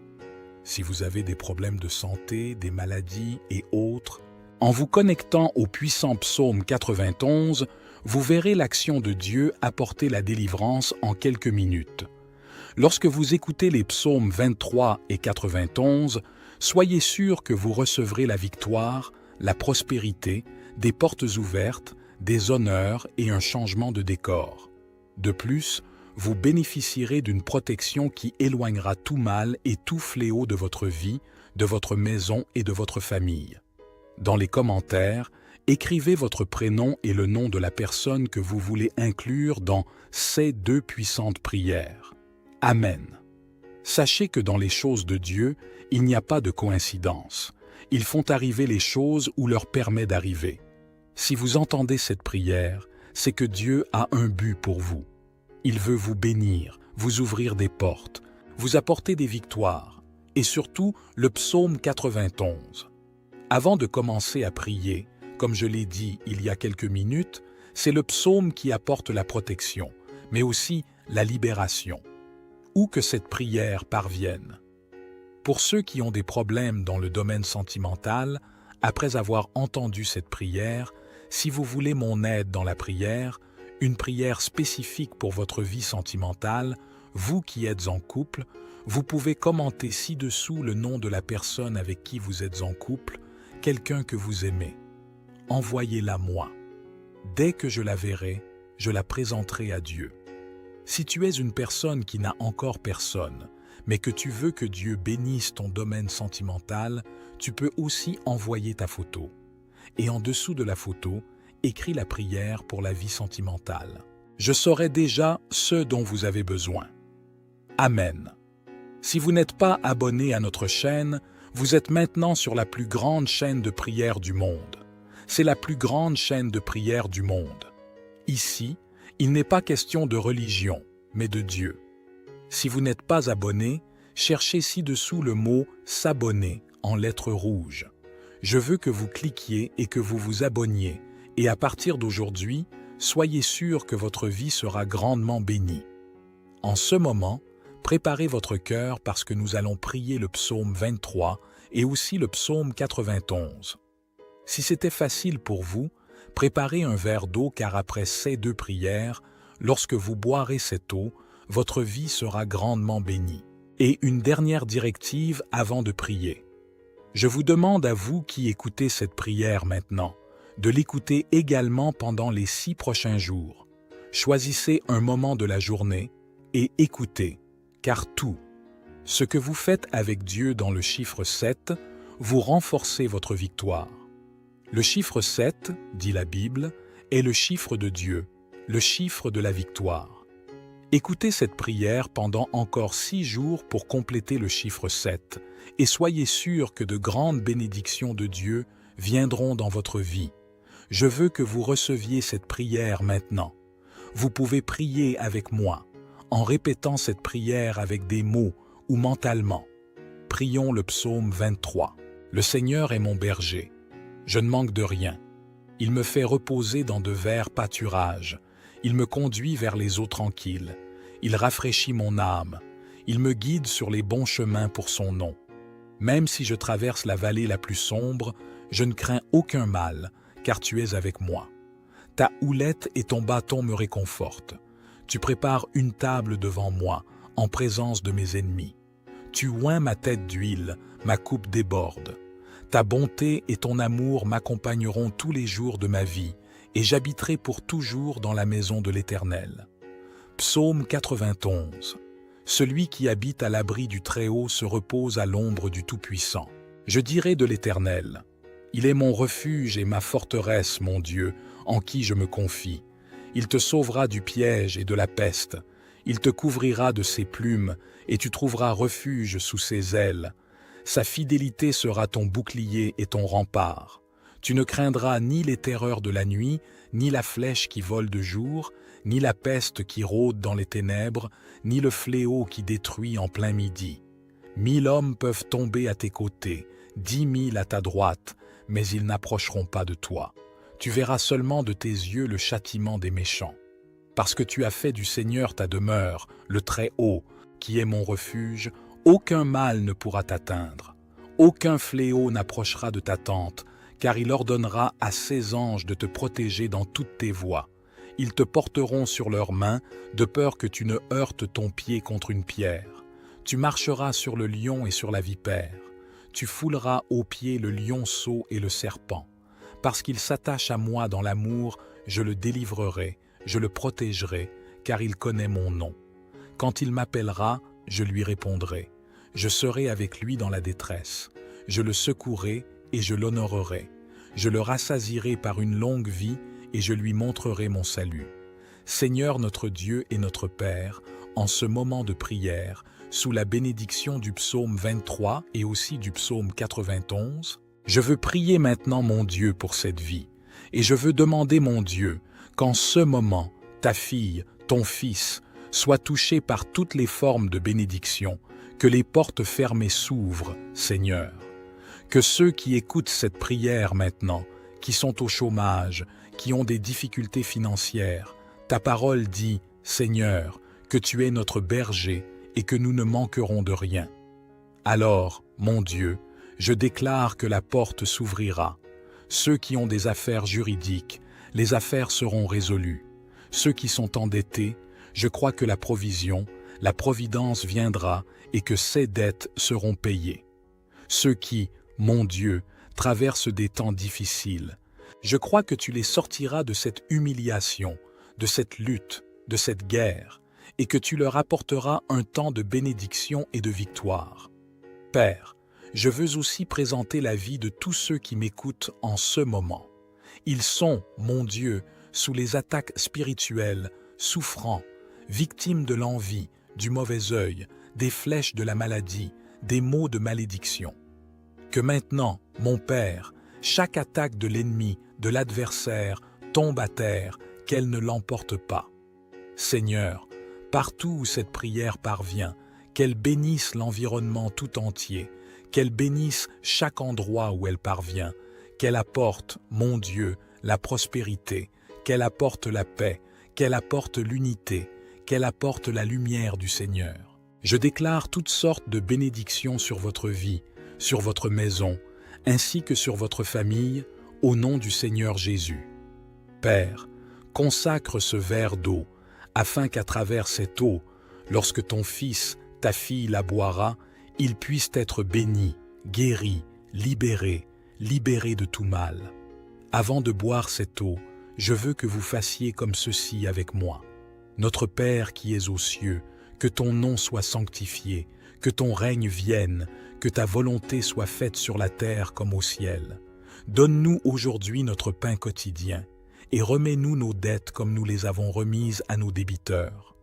Si vous avez des problèmes de santé, des maladies et autres, en vous connectant au puissant psaume 91, vous verrez l'action de Dieu apporter la délivrance en quelques minutes. Lorsque vous écoutez les psaumes 23 et 91, soyez sûr que vous recevrez la victoire, la prospérité, des portes ouvertes, des honneurs et un changement de décor. De plus, vous bénéficierez d'une protection qui éloignera tout mal et tout fléau de votre vie, de votre maison et de votre famille. Dans les commentaires, écrivez votre prénom et le nom de la personne que vous voulez inclure dans ces 2 puissantes prières. Amen. Sachez que dans les choses de Dieu, il n'y a pas de coïncidence. Ils font arriver les choses ou leur permet d'arriver. Si vous entendez cette prière, c'est que Dieu a un but pour vous. Il veut vous bénir, vous ouvrir des portes, vous apporter des victoires, et surtout le psaume 91. Avant de commencer à prier, comme je l'ai dit il y a quelques minutes, c'est le psaume qui apporte la protection, mais aussi la libération. Où que cette prière parvienne. Pour ceux qui ont des problèmes dans le domaine sentimental, après avoir entendu cette prière, si vous voulez mon aide dans la prière, une prière spécifique pour votre vie sentimentale, vous qui êtes en couple, Vous pouvez commenter ci-dessous le nom de la personne avec qui vous êtes en couple, quelqu'un que vous aimez. Envoyez-la moi. Dès que je la verrai, je la présenterai à Dieu. Si tu es une personne qui n'a encore personne, mais que tu veux que Dieu bénisse ton domaine sentimental, tu peux aussi envoyer ta photo. Et en dessous de la photo, écris la prière pour la vie sentimentale. Je saurai déjà ce dont vous avez besoin. Amen. Si vous n'êtes pas abonné à notre chaîne, vous êtes maintenant sur la plus grande chaîne de prière du monde. C'est la plus grande chaîne de prière du monde. Ici, il n'est pas question de religion, mais de Dieu. Si vous n'êtes pas abonné, cherchez ci-dessous le mot « s'abonner » en lettres rouges. Je veux que vous cliquiez et que vous vous abonniez, et à partir d'aujourd'hui, soyez sûr que votre vie sera grandement bénie. En ce moment, préparez votre cœur parce que nous allons prier le psaume 23 et aussi le psaume 91. Si c'était facile pour vous, préparez un verre d'eau car après ces deux prières, lorsque vous boirez cette eau, votre vie sera grandement bénie. Et une dernière directive avant de prier. Je vous demande à vous qui écoutez cette prière maintenant, de l'écouter également pendant les 6 prochains jours. Choisissez un moment de la journée et écoutez, car tout, ce que vous faites avec Dieu dans le chiffre 7, vous renforcez votre victoire. Le chiffre 7, dit la Bible, est le chiffre de Dieu, le chiffre de la victoire. Écoutez cette prière pendant encore 6 jours pour compléter le chiffre 7 et soyez sûrs que de grandes bénédictions de Dieu viendront dans votre vie. Je veux que vous receviez cette prière maintenant. Vous pouvez prier avec moi, en répétant cette prière avec des mots ou mentalement. Prions le psaume 23. Le Seigneur est mon berger. Je ne manque de rien. Il me fait reposer dans de verts pâturages. Il me conduit vers les eaux tranquilles. Il rafraîchit mon âme. Il me guide sur les bons chemins pour son nom. Même si je traverse la vallée la plus sombre, je ne crains aucun mal, car tu es avec moi. Ta houlette et ton bâton me réconfortent. Tu prépares une table devant moi, en présence de mes ennemis. Tu oins ma tête d'huile, ma coupe déborde. Ta bonté et ton amour m'accompagneront tous les jours de ma vie, et j'habiterai pour toujours dans la maison de l'Éternel. Psaume 91. Celui qui habite à l'abri du Très-Haut se repose à l'ombre du Tout-Puissant. Je dirai de l'Éternel, il est mon refuge et ma forteresse, mon Dieu, en qui je me confie. Il te sauvera du piège et de la peste. Il te couvrira de ses plumes, et tu trouveras refuge sous ses ailes. Sa fidélité sera ton bouclier et ton rempart. Tu ne craindras ni les terreurs de la nuit, ni la flèche qui vole de jour, ni la peste qui rôde dans les ténèbres, ni le fléau qui détruit en plein midi. 1000 hommes peuvent tomber à tes côtés, 10 000 à ta droite, mais ils n'approcheront pas de toi. Tu verras seulement de tes yeux le châtiment des méchants. Parce que tu as fait du Seigneur ta demeure, le Très-Haut, qui est mon refuge, aucun mal ne pourra t'atteindre. Aucun fléau n'approchera de ta tente, car il ordonnera à ses anges de te protéger dans toutes tes voies. Ils te porteront sur leurs mains, de peur que tu ne heurtes ton pied contre une pierre. Tu marcheras sur le lion et sur la vipère. Tu fouleras aux pieds le lionceau et le serpent. Parce qu'il s'attache à moi dans l'amour, je le délivrerai, je le protégerai, car il connaît mon nom. Quand il m'appellera, je lui répondrai. Je serai avec lui dans la détresse. Je le secouerai et je l'honorerai. Je le rassasierai par une longue vie et je lui montrerai mon salut. Seigneur notre Dieu et notre Père, en ce moment de prière, sous la bénédiction du psaume 23 et aussi du psaume 91, je veux prier maintenant mon Dieu pour cette vie, et je veux demander mon Dieu qu'en ce moment, ta fille, ton fils, soient touchés par toutes les formes de bénédiction, que les portes fermées s'ouvrent, Seigneur. Que ceux qui écoutent cette prière maintenant, qui sont au chômage, qui ont des difficultés financières, ta parole dit, Seigneur, que tu es notre berger et que nous ne manquerons de rien. Alors, mon Dieu, je déclare que la porte s'ouvrira. Ceux qui ont des affaires juridiques, les affaires seront résolues. Ceux qui sont endettés, je crois que la provision, la providence viendra et que ces dettes seront payées. Ceux qui, mon Dieu, traversent des temps difficiles, je crois que tu les sortiras de cette humiliation, de cette lutte, de cette guerre, et que tu leur apporteras un temps de bénédiction et de victoire. Père, je veux aussi présenter la vie de tous ceux qui m'écoutent en ce moment. Ils sont, mon Dieu, sous les attaques spirituelles, souffrants, victimes de l'envie, du mauvais œil, des flèches de la maladie, des maux de malédiction. Que maintenant, mon Père, chaque attaque de l'ennemi, de l'adversaire, tombe à terre, qu'elle ne l'emporte pas. Seigneur, partout où cette prière parvient, qu'elle bénisse l'environnement tout entier, qu'elle bénisse chaque endroit où elle parvient, qu'elle apporte, mon Dieu, la prospérité, qu'elle apporte la paix, qu'elle apporte l'unité, qu'elle apporte la lumière du Seigneur. Je déclare toutes sortes de bénédictions sur votre vie, sur votre maison, ainsi que sur votre famille, au nom du Seigneur Jésus. Père, consacre ce verre d'eau, afin qu'à travers cette eau, lorsque ton fils, ta fille la boira, il puisse être béni, guéri, libéré de tout mal. Avant de boire cette eau, je veux que vous fassiez comme ceci avec moi. Notre Père qui es aux cieux, que ton nom soit sanctifié, que ton règne vienne, que ta volonté soit faite sur la terre comme au ciel. Donne-nous aujourd'hui notre pain quotidien, et remets-nous nos dettes comme nous les avons remises à nos débiteurs.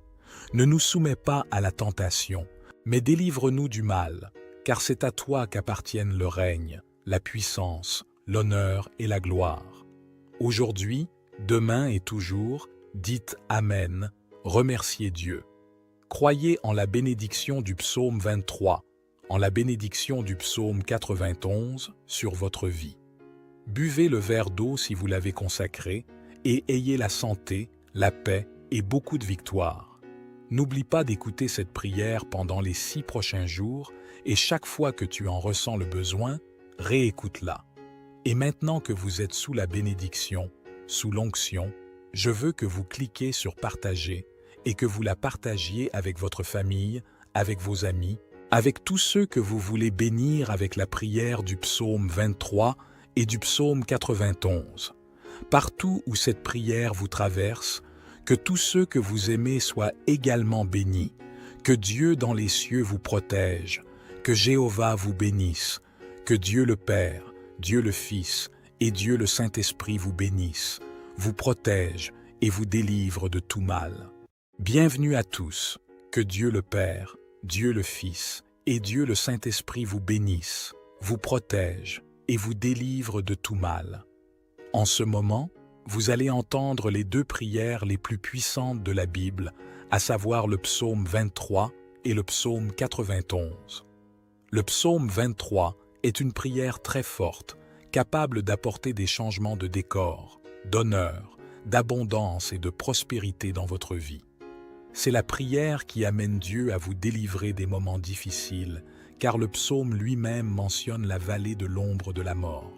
Ne nous soumets pas à la tentation, mais délivre-nous du mal, car c'est à toi qu'appartiennent le règne, la puissance, l'honneur et la gloire. Aujourd'hui, demain et toujours, dites Amen, remerciez Dieu. Croyez en la bénédiction du psaume 23, en la bénédiction du psaume 91 sur votre vie. Buvez le verre d'eau si vous l'avez consacré et ayez la santé, la paix et beaucoup de victoire. N'oublie pas d'écouter cette prière pendant les 6 prochains jours et chaque fois que tu en ressens le besoin, réécoute-la. Et maintenant que vous êtes sous la bénédiction, sous l'onction, je veux que vous cliquiez sur partager et que vous la partagiez avec votre famille, avec vos amis, avec tous ceux que vous voulez bénir avec la prière du psaume 23 et du psaume 91. Partout où cette prière vous traverse, que tous ceux que vous aimez soient également bénis, que Dieu dans les cieux vous protège, que Jéhovah vous bénisse, que Dieu le Père, Dieu le Fils et Dieu le Saint-Esprit vous bénissent, vous protège et vous délivre de tout mal. Bienvenue à tous, que Dieu le Père, Dieu le Fils et Dieu le Saint-Esprit vous bénissent, vous protège et vous délivre de tout mal. En ce moment, vous allez entendre les 2 prières les plus puissantes de la Bible, à savoir le psaume 23 et le psaume 91. Le psaume 23 est une prière très forte, capable d'apporter des changements de décor, d'honneur, d'abondance et de prospérité dans votre vie. C'est la prière qui amène Dieu à vous délivrer des moments difficiles, car le psaume lui-même mentionne la vallée de l'ombre de la mort.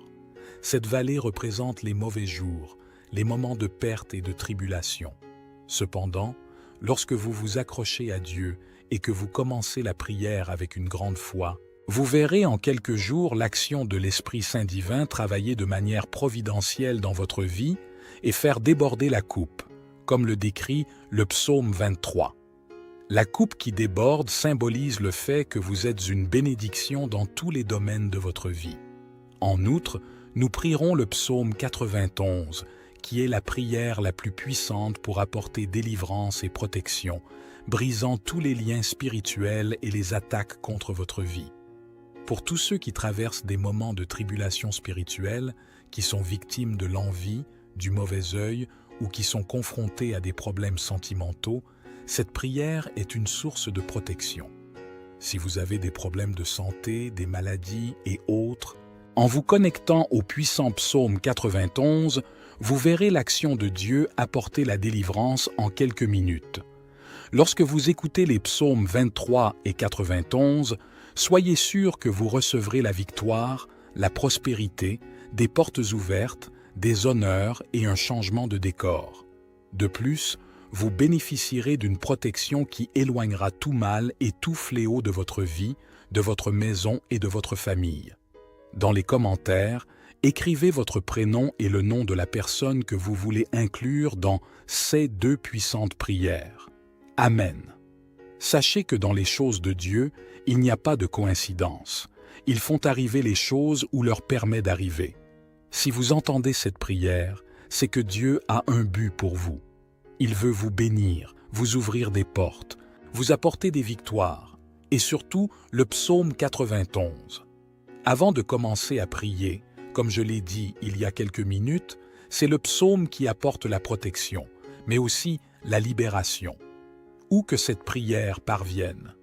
Cette vallée représente les mauvais jours, les moments de perte et de tribulation. Cependant, lorsque vous vous accrochez à Dieu et que vous commencez la prière avec une grande foi, vous verrez en quelques jours l'action de l'Esprit Saint divin travailler de manière providentielle dans votre vie et faire déborder la coupe, comme le décrit le psaume 23. La coupe qui déborde symbolise le fait que vous êtes une bénédiction dans tous les domaines de votre vie. En outre, nous prierons le psaume 91, qui est la prière la plus puissante pour apporter délivrance et protection, brisant tous les liens spirituels et les attaques contre votre vie. Pour tous ceux qui traversent des moments de tribulation spirituelle, qui sont victimes de l'envie, du mauvais œil ou qui sont confrontés à des problèmes sentimentaux, cette prière est une source de protection. Si vous avez des problèmes de santé, des maladies et autres, en vous connectant au puissant psaume 91, vous verrez l'action de Dieu apporter la délivrance en quelques minutes. Lorsque vous écoutez les psaumes 23 et 91, soyez sûr que vous recevrez la victoire, la prospérité, des portes ouvertes, des honneurs et un changement de décor. De plus, vous bénéficierez d'une protection qui éloignera tout mal et tout fléau de votre vie, de votre maison et de votre famille. Dans les commentaires, écrivez votre prénom et le nom de la personne que vous voulez inclure dans ces 2 puissantes prières. Amen. Sachez que dans les choses de Dieu, il n'y a pas de coïncidence. Ils font arriver les choses ou leur permet d'arriver. Si vous entendez cette prière, c'est que Dieu a un but pour vous. Il veut vous bénir, vous ouvrir des portes, vous apporter des victoires, et surtout le psaume 91. Avant de commencer à prier, comme je l'ai dit il y a quelques minutes, c'est le psaume qui apporte la protection, mais aussi la libération. Où que cette prière parvienne.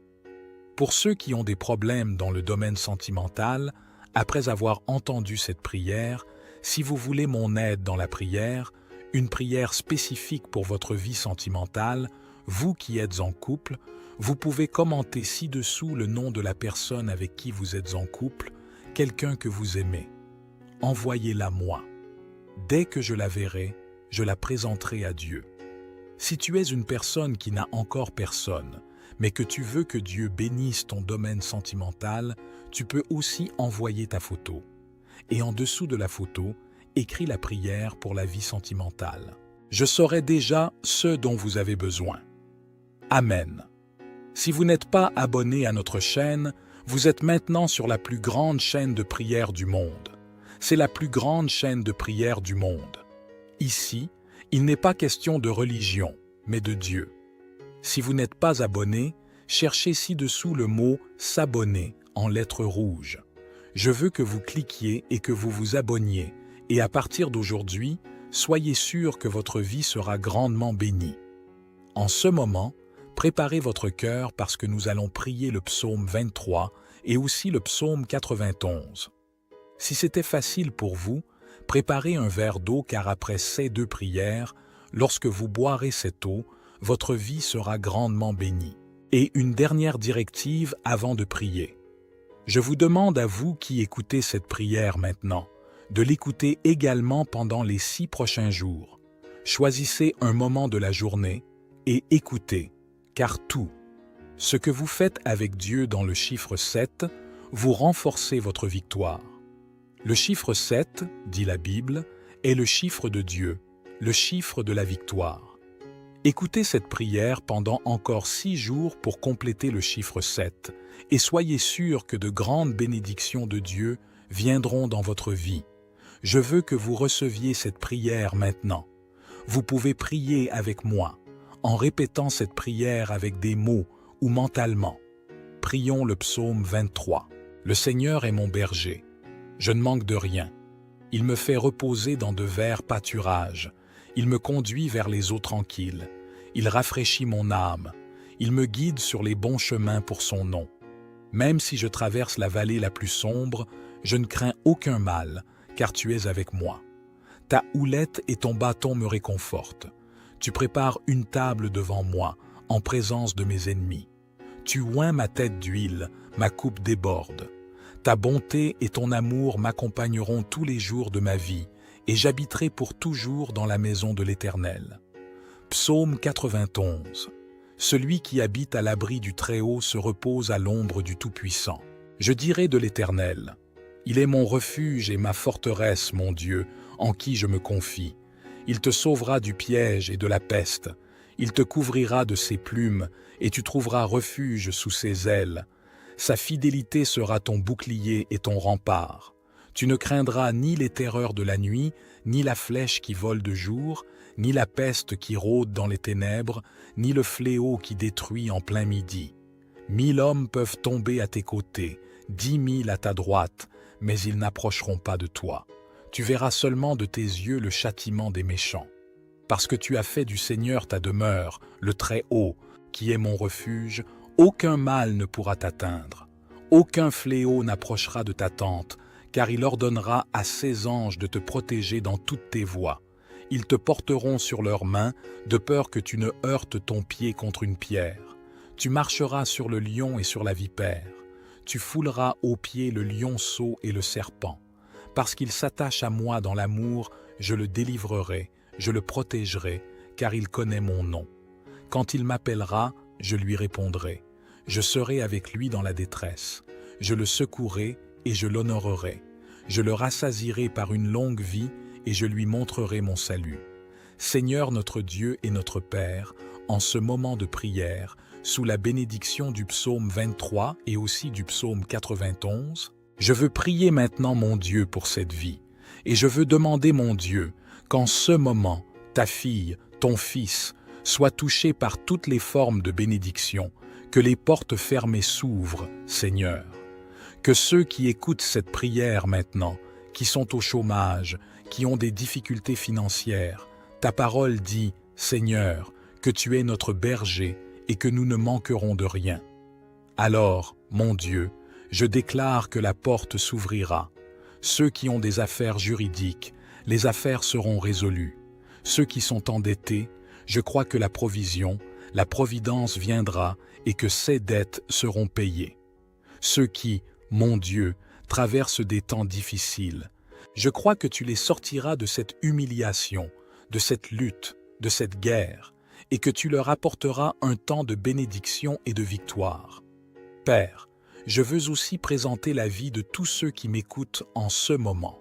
Pour ceux qui ont des problèmes dans le domaine sentimental, après avoir entendu cette prière, si vous voulez mon aide dans la prière, une prière spécifique pour votre vie sentimentale, vous qui êtes en couple, vous pouvez commenter ci-dessous le nom de la personne avec qui vous êtes en couple, quelqu'un que vous aimez. Envoyez-la moi. Dès que je la verrai, je la présenterai à Dieu. Si tu es une personne qui n'a encore personne, mais que tu veux que Dieu bénisse ton domaine sentimental, tu peux aussi envoyer ta photo. Et en dessous de la photo, écris la prière pour la vie sentimentale. Je saurai déjà ce dont vous avez besoin. Amen. Si vous n'êtes pas abonné à notre chaîne, vous êtes maintenant sur la plus grande chaîne de prière du monde. C'est la plus grande chaîne de prière du monde. Ici, il n'est pas question de religion, mais de Dieu. Si vous n'êtes pas abonné, cherchez ci-dessous le mot « s'abonner » en lettres rouges. Je veux que vous cliquiez et que vous vous abonniez, et à partir d'aujourd'hui, soyez sûr que votre vie sera grandement bénie. En ce moment, préparez votre cœur parce que nous allons prier le psaume 23 et aussi le psaume 91. Si c'était facile pour vous, préparez un verre d'eau car après ces 2 prières, lorsque vous boirez cette eau, votre vie sera grandement bénie. Et une dernière directive avant de prier. Je vous demande à vous qui écoutez cette prière maintenant, de l'écouter également pendant les 6 prochains jours. Choisissez un moment de la journée et écoutez, car tout, ce que vous faites avec Dieu dans le chiffre 7, vous renforcez votre victoire. Le chiffre 7, dit la Bible, est le chiffre de Dieu, le chiffre de la victoire. Écoutez cette prière pendant encore 6 jours pour compléter le chiffre 7 et soyez sûrs que de grandes bénédictions de Dieu viendront dans votre vie. Je veux que vous receviez cette prière maintenant. Vous pouvez prier avec moi, en répétant cette prière avec des mots ou mentalement. Prions le psaume 23. Le Seigneur est mon berger. Je ne manque de rien. Il me fait reposer dans de verts pâturages. Il me conduit vers les eaux tranquilles. Il rafraîchit mon âme. Il me guide sur les bons chemins pour son nom. Même si je traverse la vallée la plus sombre, je ne crains aucun mal, car tu es avec moi. Ta houlette et ton bâton me réconfortent. Tu prépares une table devant moi, en présence de mes ennemis. Tu oins ma tête d'huile, ma coupe déborde. Ta bonté et ton amour m'accompagneront tous les jours de ma vie, et j'habiterai pour toujours dans la maison de l'Éternel. Psaume 91. Celui qui habite à l'abri du Très-Haut se repose à l'ombre du Tout-Puissant. Je dirai de l'Éternel, il est mon refuge et ma forteresse, mon Dieu, en qui je me confie. Il te sauvera du piège et de la peste. Il te couvrira de ses plumes, et tu trouveras refuge sous ses ailes. Sa fidélité sera ton bouclier et ton rempart. Tu ne craindras ni les terreurs de la nuit, ni la flèche qui vole de jour, ni la peste qui rôde dans les ténèbres, ni le fléau qui détruit en plein midi. 1000 hommes peuvent tomber à tes côtés, 10 000 à ta droite, mais ils n'approcheront pas de toi. Tu verras seulement de tes yeux le châtiment des méchants. Parce que tu as fait du Seigneur ta demeure, le Très-Haut, qui est mon refuge, aucun mal ne pourra t'atteindre. Aucun fléau n'approchera de ta tente, car il ordonnera à ses anges de te protéger dans toutes tes voies. Ils te porteront sur leurs mains, de peur que tu ne heurtes ton pied contre une pierre. Tu marcheras sur le lion et sur la vipère. Tu fouleras aux pieds le lionceau et le serpent. Parce qu'il s'attache à moi dans l'amour, je le délivrerai, je le protégerai, car il connaît mon nom. Quand il m'appellera, je lui répondrai. Je serai avec lui dans la détresse. Je le secouerai et je l'honorerai. Je le rassasierai par une longue vie et je lui montrerai mon salut. Seigneur notre Dieu et notre Père, en ce moment de prière, sous la bénédiction du psaume 23 et aussi du psaume 91, je veux prier maintenant mon Dieu pour cette vie. Et je veux demander mon Dieu qu'en ce moment, ta fille, ton fils, soient touchés par toutes les formes de bénédiction, que les portes fermées s'ouvrent, Seigneur. Que ceux qui écoutent cette prière maintenant, qui sont au chômage, qui ont des difficultés financières, ta parole dit, Seigneur, que tu es notre berger et que nous ne manquerons de rien. Alors, mon Dieu, je déclare que la porte s'ouvrira. Ceux qui ont des affaires juridiques, les affaires seront résolues. Ceux qui sont endettés, je crois que la provision, la providence viendra et que ces dettes seront payées. Ceux qui, mon Dieu, traversent des temps difficiles, je crois que tu les sortiras de cette humiliation, de cette lutte, de cette guerre, et que tu leur apporteras un temps de bénédiction et de victoire. Père, je veux aussi présenter la vie de tous ceux qui m'écoutent en ce moment.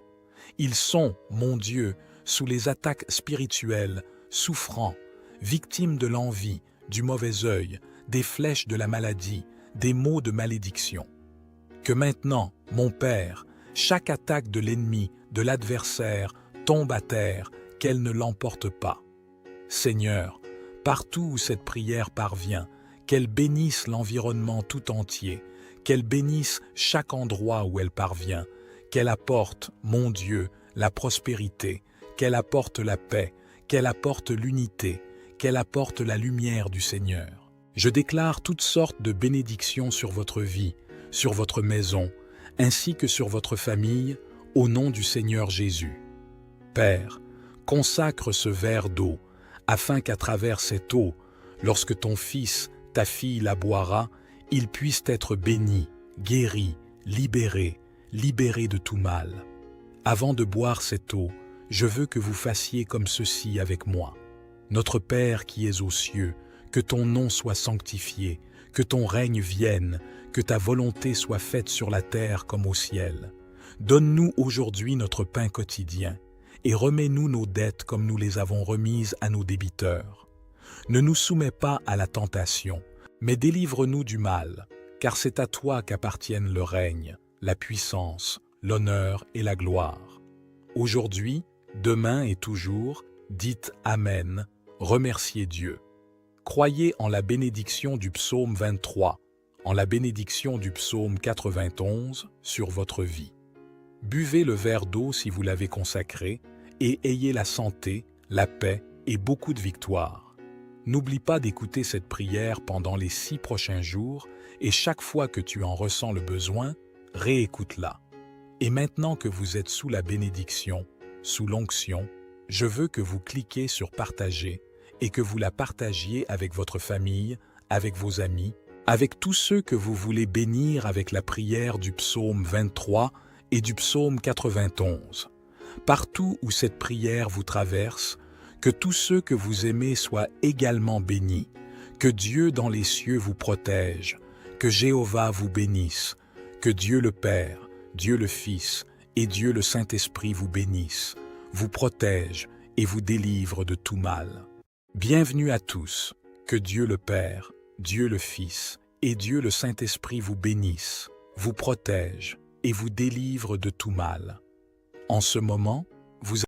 Ils sont, mon Dieu, sous les attaques spirituelles, souffrants, victimes de l'envie, du mauvais œil, des flèches de la maladie, des maux de malédiction. Que maintenant, mon Père, chaque attaque de l'ennemi, de l'adversaire, tombe à terre, qu'elle ne l'emporte pas. Seigneur, partout où cette prière parvient, qu'elle bénisse l'environnement tout entier, qu'elle bénisse chaque endroit où elle parvient, qu'elle apporte, mon Dieu, la prospérité, qu'elle apporte la paix, qu'elle apporte l'unité, qu'elle apporte la lumière du Seigneur. Je déclare toutes sortes de bénédictions sur votre vie, sur votre maison, ainsi que sur votre famille, au nom du Seigneur Jésus. Père, consacre ce verre d'eau, afin qu'à travers cette eau, lorsque ton fils, ta fille la boira, il puisse être béni, guéri, libéré de tout mal. Avant de boire cette eau, je veux que vous fassiez comme ceci avec moi. Notre Père qui es aux cieux, que ton nom soit sanctifié, que ton règne vienne, que ta volonté soit faite sur la terre comme au ciel. Donne-nous aujourd'hui notre pain quotidien, et remets-nous nos dettes comme nous les avons remises à nos débiteurs. Ne nous soumets pas à la tentation, mais délivre-nous du mal, car c'est à toi qu'appartiennent le règne, la puissance, l'honneur et la gloire. Aujourd'hui, demain et toujours, dites Amen, remerciez Dieu. Croyez en la bénédiction du psaume 23, en la bénédiction du psaume 91 sur votre vie. Buvez le verre d'eau si vous l'avez consacré et ayez la santé, la paix et beaucoup de victoire. N'oublie pas d'écouter cette prière pendant les 6 prochains jours et chaque fois que tu en ressens le besoin, réécoute-la. Et maintenant que vous êtes sous la bénédiction, sous l'onction, je veux que vous cliquiez sur partager et que vous la partagiez avec votre famille, avec vos amis, avec tous ceux que vous voulez bénir avec la prière du psaume 23 et du psaume 91. Partout où cette prière vous traverse, que tous ceux que vous aimez soient également bénis, que Dieu dans les cieux vous protège, que Jéhovah vous bénisse, que Dieu le Père, Dieu le Fils et Dieu le Saint-Esprit vous bénissent, vous protège et vous délivre de tout mal. Bienvenue à tous, que Dieu le Père, Dieu le Fils et Dieu le Saint-Esprit vous bénissent, vous protège et vous délivre de tout mal. En ce moment, vous